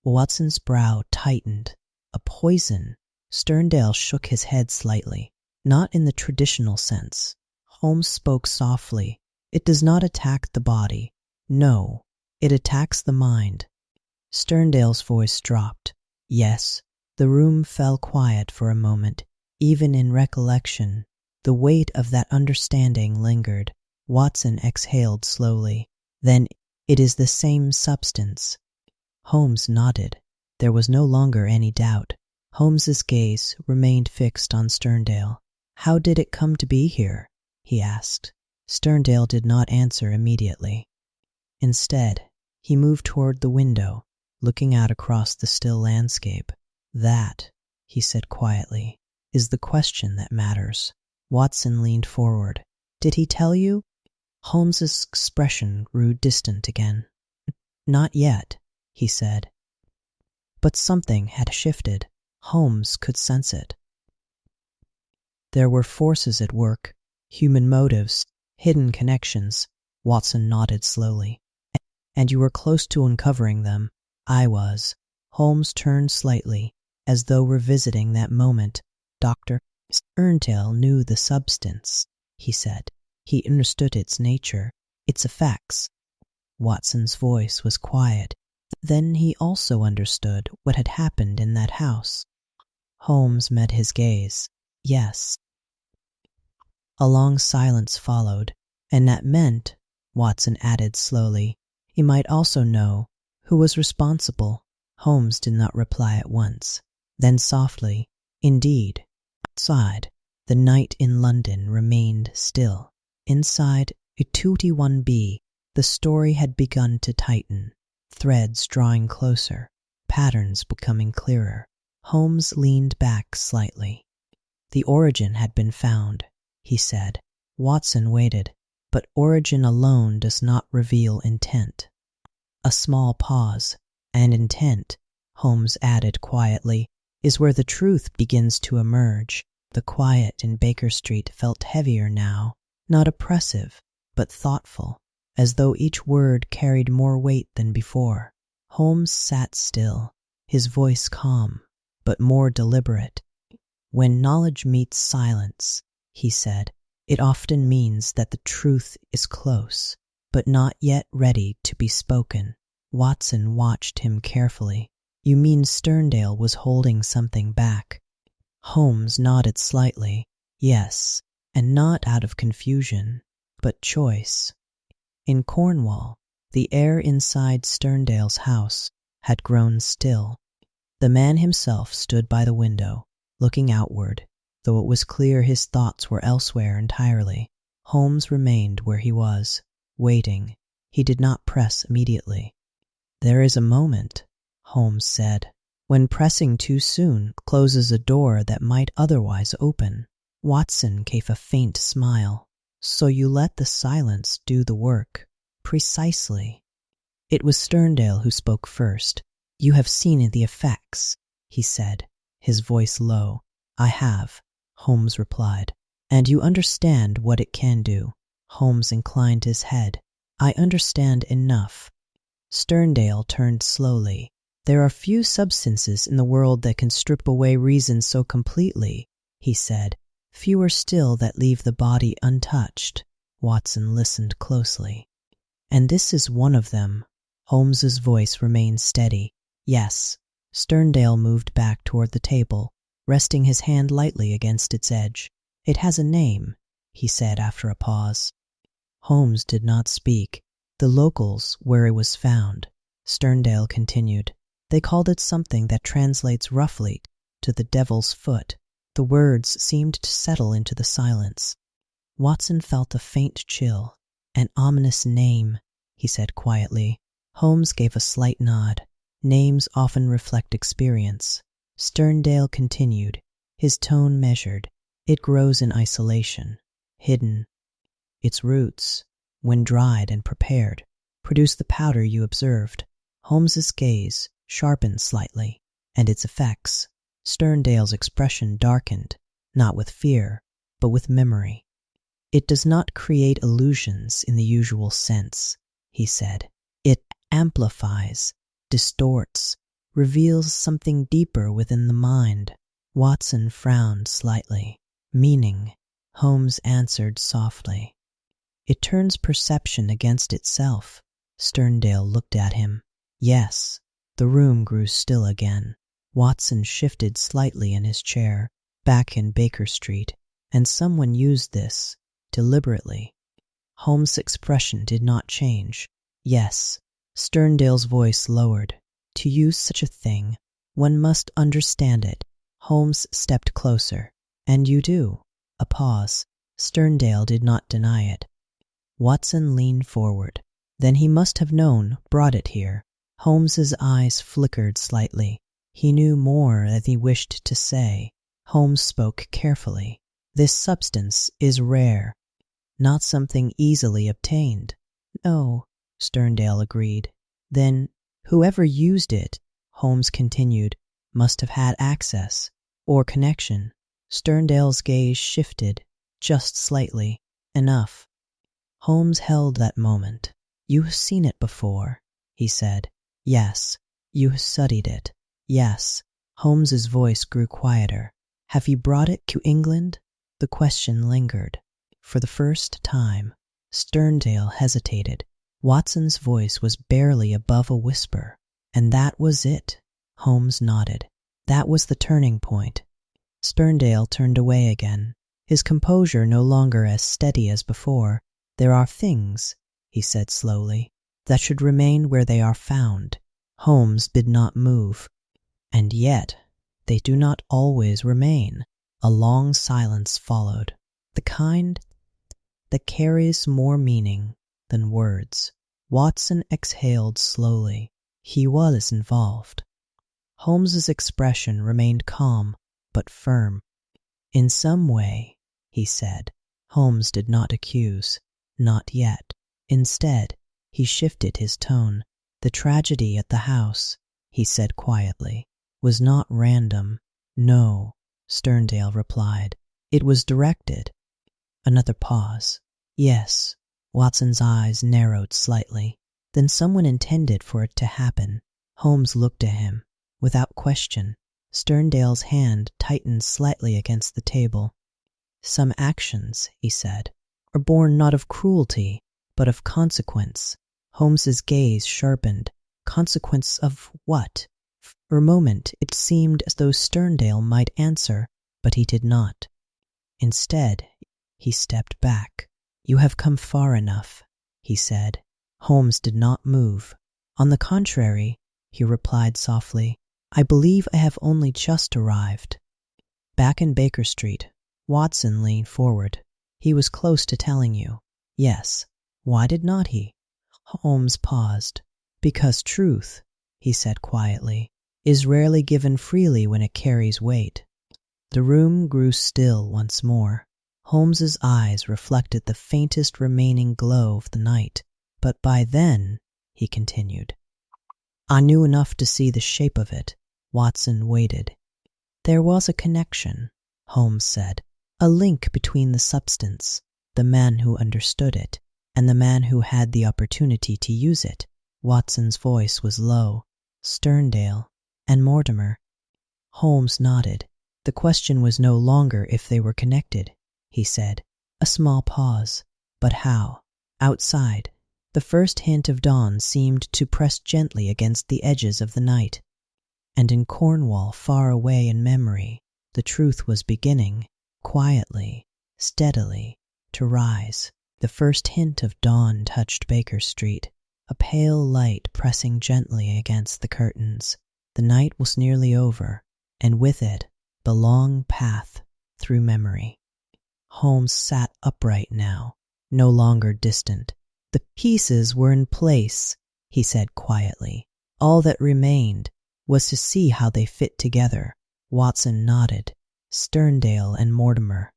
Watson's brow tightened. A poison? Sterndale shook his head slightly. Not in the traditional sense. Holmes spoke softly. It does not attack the body. No, it attacks the mind. Sterndale's voice dropped. Yes. The room fell quiet for a moment. Even in recollection, the weight of that understanding lingered. Watson exhaled slowly. Then it is the same substance. Holmes nodded. There was no longer any doubt. Holmes's gaze remained fixed on Sterndale. How did it come to be here? He asked. Sterndale did not answer immediately. Instead, he moved toward the window, looking out across the still landscape. That, he said quietly, is the question that matters. Watson leaned forward. Did he tell you? Holmes's expression grew distant again. Not yet, he said. But something had shifted. Holmes could sense it. There were forces at work, human motives, hidden connections. Watson nodded slowly. And you were close to uncovering them. I was. Holmes turned slightly, as though revisiting that moment. Dr. Sterndale knew the substance, he said. He understood its nature, its effects. Watson's voice was quiet. Then he also understood what had happened in that house. Holmes met his gaze. Yes. A long silence followed, and that meant, Watson added slowly, he might also know who was responsible. Holmes did not reply at once. Then softly, indeed, outside, the night in London remained still. Inside 221B, the story had begun to tighten, threads drawing closer, patterns becoming clearer. Holmes leaned back slightly. The origin had been found, he said. Watson waited, but origin alone does not reveal intent. A small pause. And intent, Holmes added quietly, is where the truth begins to emerge. The quiet in Baker Street felt heavier now, not oppressive, but thoughtful, as though each word carried more weight than before. Holmes sat still, his voice calm, but more deliberate. When knowledge meets silence, he said, it often means that the truth is close, but not yet ready to be spoken. Watson watched him carefully. You mean Sterndale was holding something back? Holmes nodded slightly. Yes, and not out of confusion, but choice. In Cornwall, the air inside Sterndale's house had grown still. The man himself stood by the window, looking outward, though it was clear his thoughts were elsewhere entirely. Holmes remained where he was, waiting. He did not press immediately. There is a moment, Holmes said, when pressing too soon closes a door that might otherwise open. Watson gave a faint smile. So you let the silence do the work. Precisely. It was Sterndale who spoke first. You have seen the effects, he said, his voice low. I have, Holmes replied. And you understand what it can do. Holmes inclined his head. I understand enough. Sterndale turned slowly. There are few substances in the world that can strip away reason so completely, he said. Fewer still that leave the body untouched. Watson listened closely. And this is one of them. Holmes's voice remained steady. Yes. Sterndale moved back toward the table, resting his hand lightly against its edge. It has a name, he said after a pause. Holmes did not speak. The locals, where it was found, Sterndale continued. They called it something that translates roughly to the devil's foot. The words seemed to settle into the silence. Watson felt a faint chill. An ominous name, he said quietly. Holmes gave a slight nod. Names often reflect experience. Sterndale continued, his tone measured. It grows in isolation, hidden. Its roots, when dried and prepared, produce the powder you observed. Holmes's gaze sharpened slightly, and its effects. Sterndale's expression darkened, not with fear, but with memory. It does not create illusions in the usual sense, he said. It amplifies, distorts, reveals something deeper within the mind. Watson frowned slightly. Meaning, Holmes answered softly. It turns perception against itself. Sterndale looked at him. Yes. The room grew still again. Watson shifted slightly in his chair, back in Baker Street, and someone used this, deliberately. Holmes' expression did not change. Yes. Sterndale's voice lowered. To use such a thing, one must understand it. Holmes stepped closer. And you do. A pause. Sterndale did not deny it. Watson leaned forward. Then he must have known, brought it here. Holmes's eyes flickered slightly. He knew more than he wished to say. Holmes spoke carefully. This substance is rare, not something easily obtained. No, Sterndale agreed. Then, whoever used it, Holmes continued, must have had access, or connection. Sterndale's gaze shifted, just slightly. Enough. Holmes held that moment. You have seen it before, he said. Yes. You have studied it. Yes. Holmes's voice grew quieter. Have you brought it to England? The question lingered. For the first time, Sterndale hesitated. Watson's voice was barely above a whisper. And that was it. Holmes nodded. That was the turning point. Sterndale turned away again, his composure no longer as steady as before. There are things, he said slowly, that should remain where they are found. Holmes did not move. And yet, they do not always remain. A long silence followed, the kind that carries more meaning than words. Watson exhaled slowly. He was involved. Holmes's expression remained calm but firm. In some way, he said. Holmes did not accuse. Not yet. Instead, he shifted his tone. The tragedy at the house, he said quietly, was not random. No, Sterndale replied. It was directed. Another pause. Yes. Watson's eyes narrowed slightly. Then someone intended for it to happen. Holmes looked at him. Without question, Sterndale's hand tightened slightly against the table. Some actions, he said, are born not of cruelty, but of consequence. Holmes's gaze sharpened. Consequence of what? For a moment it seemed as though Sterndale might answer, but he did not. Instead, he stepped back. You have come far enough, he said. Holmes did not move. On the contrary, he replied softly, I believe I have only just arrived. Back in Baker Street, Watson leaned forward. He was close to telling you. Yes. Why did not he? Holmes paused. Because truth, he said quietly, is rarely given freely when it carries weight. The room grew still once more. Holmes's eyes reflected the faintest remaining glow of the night. But by then, he continued, I knew enough to see the shape of it. Watson waited. There was a connection, Holmes said, a link between the substance, the man who understood it, and the man who had the opportunity to use it. Watson's voice was low. Sterndale and Mortimer. Holmes nodded. The question was no longer if they were connected, he said. A small pause. But how? Outside, the first hint of dawn seemed to press gently against the edges of the night. And in Cornwall, far away in memory, the truth was beginning, quietly, steadily, to rise. The first hint of dawn touched Baker Street, a pale light pressing gently against the curtains. The night was nearly over, and with it, the long path through memory. Holmes sat upright now, no longer distant. The pieces were in place, he said quietly. All that remained was to see how they fit together. Watson nodded. Sterndale and Mortimer.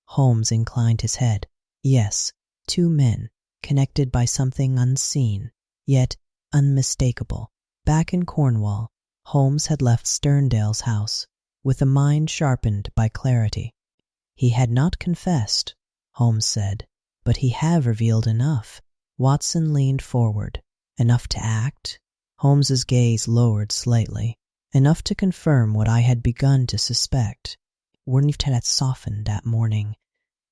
Holmes inclined his head. Yes, two men, connected by something unseen, yet unmistakable. Back in Cornwall, Holmes had left Sterndale's house, with a mind sharpened by clarity. He had not confessed, Holmes said, but he had revealed enough. Watson leaned forward. Enough to act? Holmes's gaze lowered slightly. Enough to confirm what I had begun to suspect. Wind had softened that morning,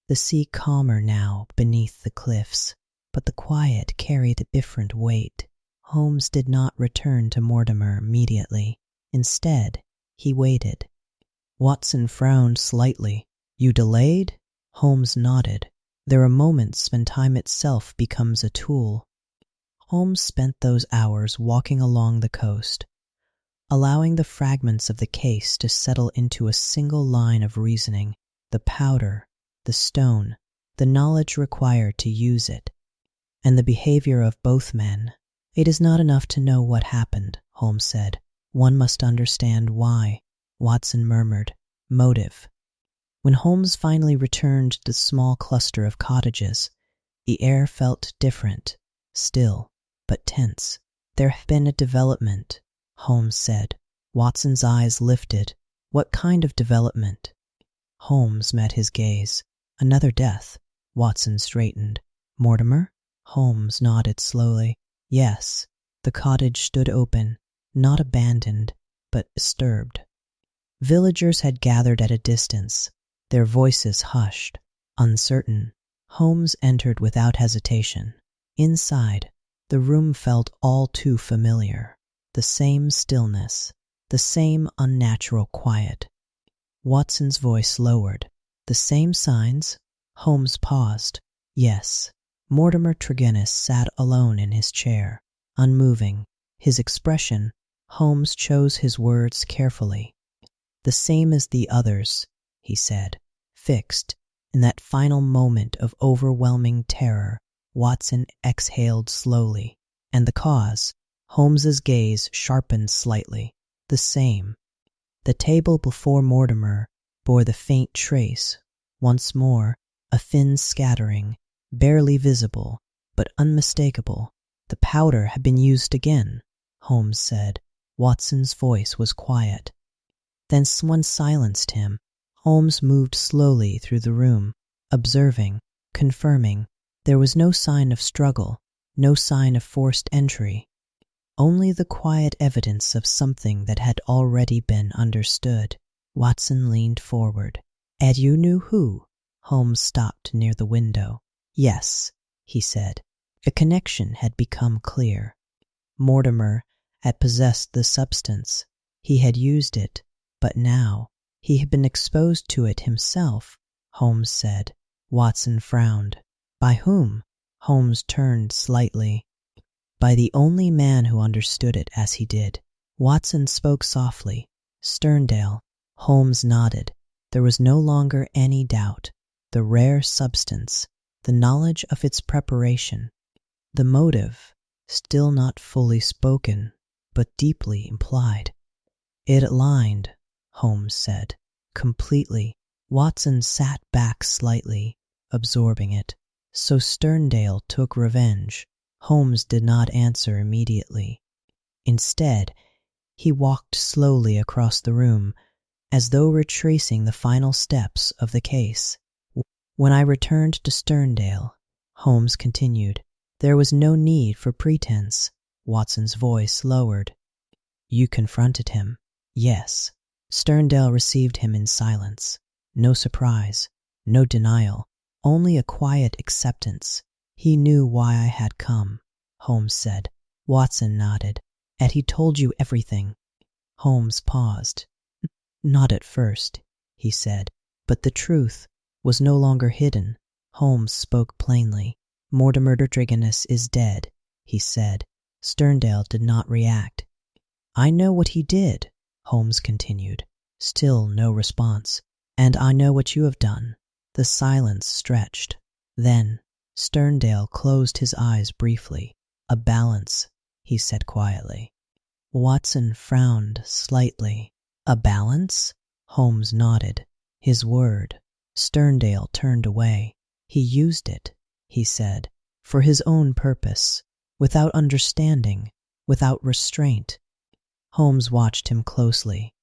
the sea calmer now beneath the cliffs, but the quiet carried a different weight. Holmes did not return to Mortimer immediately. Instead, he waited. Watson frowned slightly. You delayed? Holmes nodded. There are moments when time itself becomes a tool. Holmes spent those hours walking along the coast, allowing the fragments of the case to settle into a single line of reasoning, the powder, the stone, the knowledge required to use it, and the behavior of both men. It is not enough to know what happened, Holmes said. One must understand why. Watson murmured. Motive. When Holmes finally returned to the small cluster of cottages, the air felt different, still, but tense. There had been a development, Holmes said. Watson's eyes lifted. What kind of development? Holmes met his gaze. Another death. Watson straightened. Mortimer? Holmes nodded slowly. Yes. The cottage stood open, not abandoned, but disturbed. Villagers had gathered at a distance, their voices hushed, uncertain. Holmes entered without hesitation. Inside, the room felt all too familiar. The same stillness, the same unnatural quiet. Watson's voice lowered. The same signs? Holmes paused. Yes. Mortimer Tregennis sat alone in his chair, unmoving. His expression, Holmes chose his words carefully. The same as the others, he said, fixed. In that final moment of overwhelming terror, Watson exhaled slowly. And the cause? Holmes's gaze sharpened slightly. The same. The table before Mortimer bore the faint trace. Once more, a thin scattering, barely visible, but unmistakable. The powder had been used again, Holmes said. Watson's voice was quiet. Then someone silenced him. Holmes moved slowly through the room, observing, confirming. There was no sign of struggle, no sign of forced entry. Only the quiet evidence of something that had already been understood. Watson leaned forward. And you knew who? Holmes stopped near the window. Yes, he said. A connection had become clear. Mortimer had possessed the substance. He had used it, but now he had been exposed to it himself, Holmes said. Watson frowned. By whom? Holmes turned slightly. By the only man who understood it as he did. Watson spoke softly. Sterndale. Holmes nodded. There was no longer any doubt. The rare substance, the knowledge of its preparation, the motive, still not fully spoken, but deeply implied. It aligned, Holmes said, completely. Watson sat back slightly, absorbing it. So Sterndale took revenge. Holmes did not answer immediately. Instead, he walked slowly across the room, as though retracing the final steps of the case. When I returned to Sterndale, Holmes continued, there was no need for pretense. Watson's voice lowered. You confronted him. Yes. Sterndale received him in silence. No surprise, no denial, only a quiet acceptance. He knew why I had come, Holmes said. Watson nodded. And he told you everything. Holmes paused. Not at first, he said, but the truth was no longer hidden. Holmes spoke plainly. Mortimer Tregennis is dead, he said. Sterndale did not react. I know what he did, Holmes continued. Still no response. And I know what you have done. The silence stretched. Then Sterndale closed his eyes briefly. A balance, he said quietly. Watson frowned slightly. A balance? Holmes nodded. His word. Sterndale turned away. He used it, he said, for his own purpose, without understanding, without restraint. Holmes watched him closely.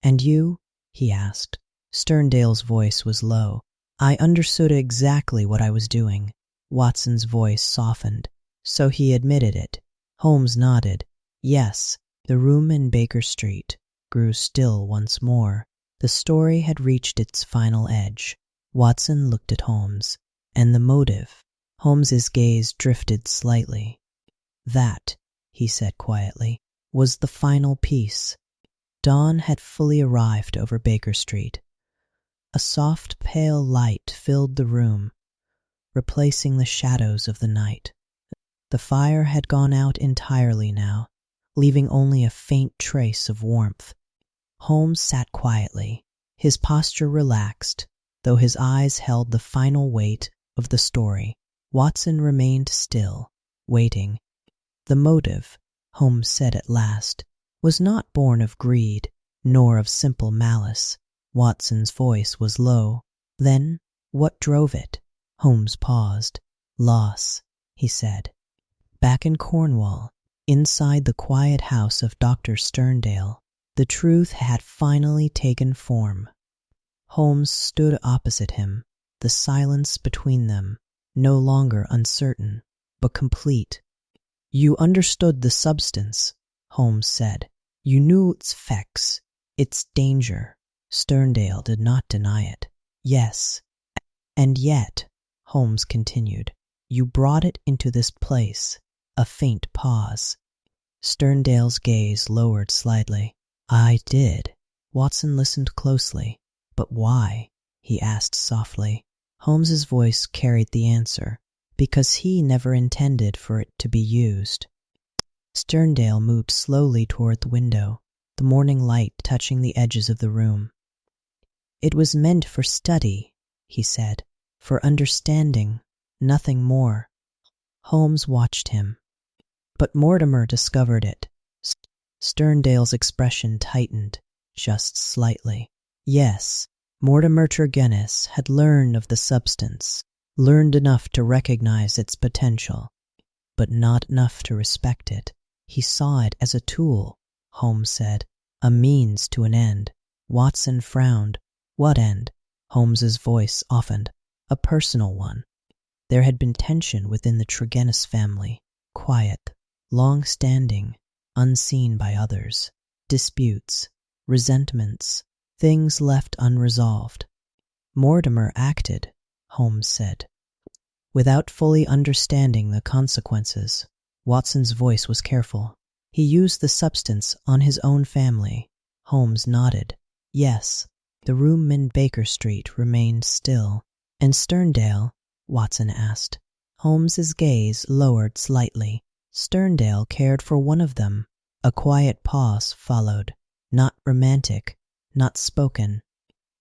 And you? He asked. Sterndale's voice was low. I understood exactly what I was doing. Watson's voice softened. So he admitted it. Holmes nodded. Yes, the room in Baker Street grew still once more. The story had reached its final edge. Watson looked at Holmes. And the motive? Holmes's gaze drifted slightly. That, he said quietly, was the final piece. Dawn had fully arrived over Baker Street. A soft, pale light filled the room, replacing the shadows of the night. The fire had gone out entirely now, leaving only a faint trace of warmth. Holmes sat quietly, his posture relaxed, though his eyes held the final weight of the story. Watson remained still, waiting. The motive, Holmes said at last, was not born of greed, nor of simple malice. Watson's voice was low. Then, what drove it? Holmes paused. Loss, he said. Back in Cornwall, inside the quiet house of Dr. Sterndale, the truth had finally taken form. Holmes stood opposite him, the silence between them no longer uncertain, but complete. You understood the substance, Holmes said. You knew its effects, its danger. Sterndale did not deny it. Yes, and yet, Holmes continued, you brought it into this place. A faint pause. Sterndale's gaze lowered slightly. I did. Watson listened closely. But why? He asked softly. Holmes's voice carried the answer. Because he never intended for it to be used. Sterndale moved slowly toward the window, the morning light touching the edges of the room. It was meant for study, he said, for understanding, nothing more. Holmes watched him. But Mortimer discovered it. Sterndale's expression tightened, just slightly. Yes, Mortimer Tregennis had learned of the substance, learned enough to recognize its potential, but not enough to respect it. He saw it as a tool, Holmes said, a means to an end. Watson frowned. What end? Holmes's voice softened. A personal one. There had been tension within the Tregennis family, quiet, long-standing, unseen by others. Disputes, resentments, things left unresolved. Mortimer acted, Holmes said, without fully understanding the consequences. Watson's voice was careful. He used the substance on his own family. Holmes nodded. Yes, the room in Baker Street remained still. And Sterndale? Watson asked. Holmes's gaze lowered slightly. Sterndale cared for one of them. A quiet pause followed. Not romantic, not spoken,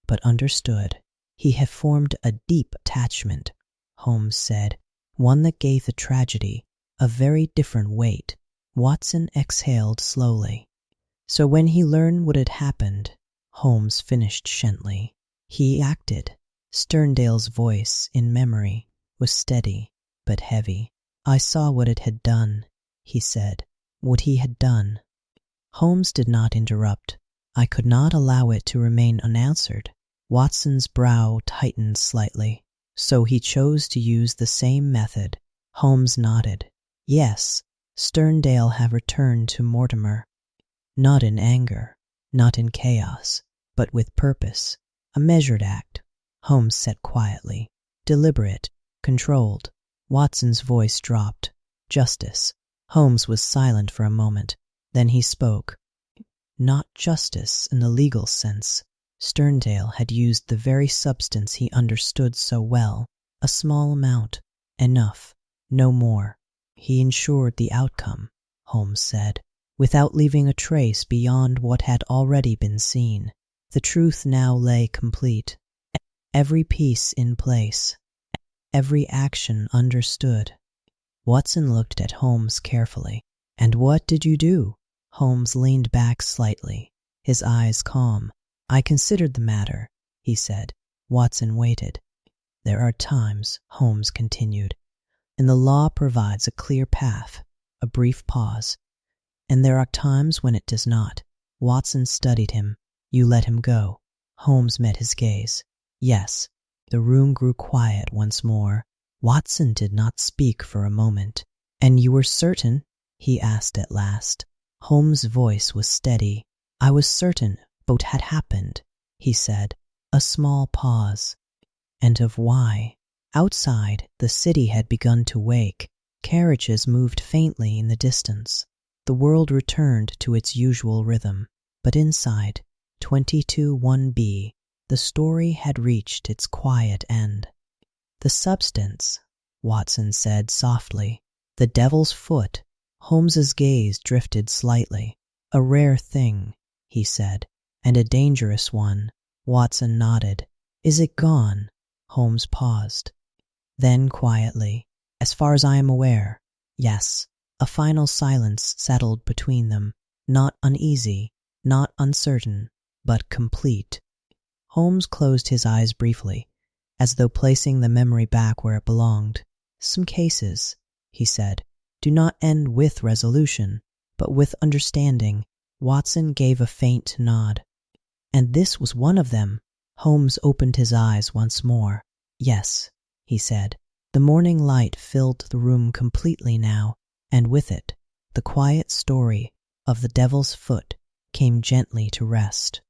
but understood. He had formed a deep attachment, Holmes said, one that gave the tragedy a very different weight. Watson exhaled slowly. So when he learned what had happened, Holmes finished gently. He acted. Sterndale's voice, in memory, was steady but heavy. I saw what it had done, he said, what he had done. Holmes did not interrupt. I could not allow it to remain unanswered. Watson's brow tightened slightly. So he chose to use the same method. Holmes nodded. Yes, Sterndale had returned to Mortimer. Not in anger, not in chaos, but with purpose. A measured act. Holmes said quietly. Deliberate, controlled. Watson's voice dropped. Justice. Holmes was silent for a moment. Then he spoke. Not justice in the legal sense. Sterndale had used the very substance he understood so well. A small amount. Enough. No more. He ensured the outcome, Holmes said, without leaving a trace beyond what had already been seen. The truth now lay complete. Every piece in place. Every action understood. Watson looked at Holmes carefully. And what did you do? Holmes leaned back slightly, his eyes calm. I considered the matter, he said. Watson waited. There are times, Holmes continued, and the law provides a clear path, a brief pause. And there are times when it does not. Watson studied him. You let him go. Holmes met his gaze. Yes. The room grew quiet once more. Watson did not speak for a moment. And you were certain? He asked at last. Holmes' voice was steady. I was certain what had happened, he said. A small pause. And of why? Outside, the city had begun to wake. Carriages moved faintly in the distance. The world returned to its usual rhythm. But inside, 221B, the story had reached its quiet end. The substance, Watson said softly. The devil's foot. Holmes's gaze drifted slightly. A rare thing, he said, and a dangerous one. Watson nodded. Is it gone? Holmes paused. Then quietly, as far as I am aware, yes. A final silence settled between them, not uneasy, not uncertain, but complete. Holmes closed his eyes briefly, as though placing the memory back where it belonged. Some cases, he said, do not end with resolution, but with understanding. Watson gave a faint nod. And this was one of them. Holmes opened his eyes once more. Yes, he said. The morning light filled the room completely now, and with it, the quiet story of the devil's foot came gently to rest.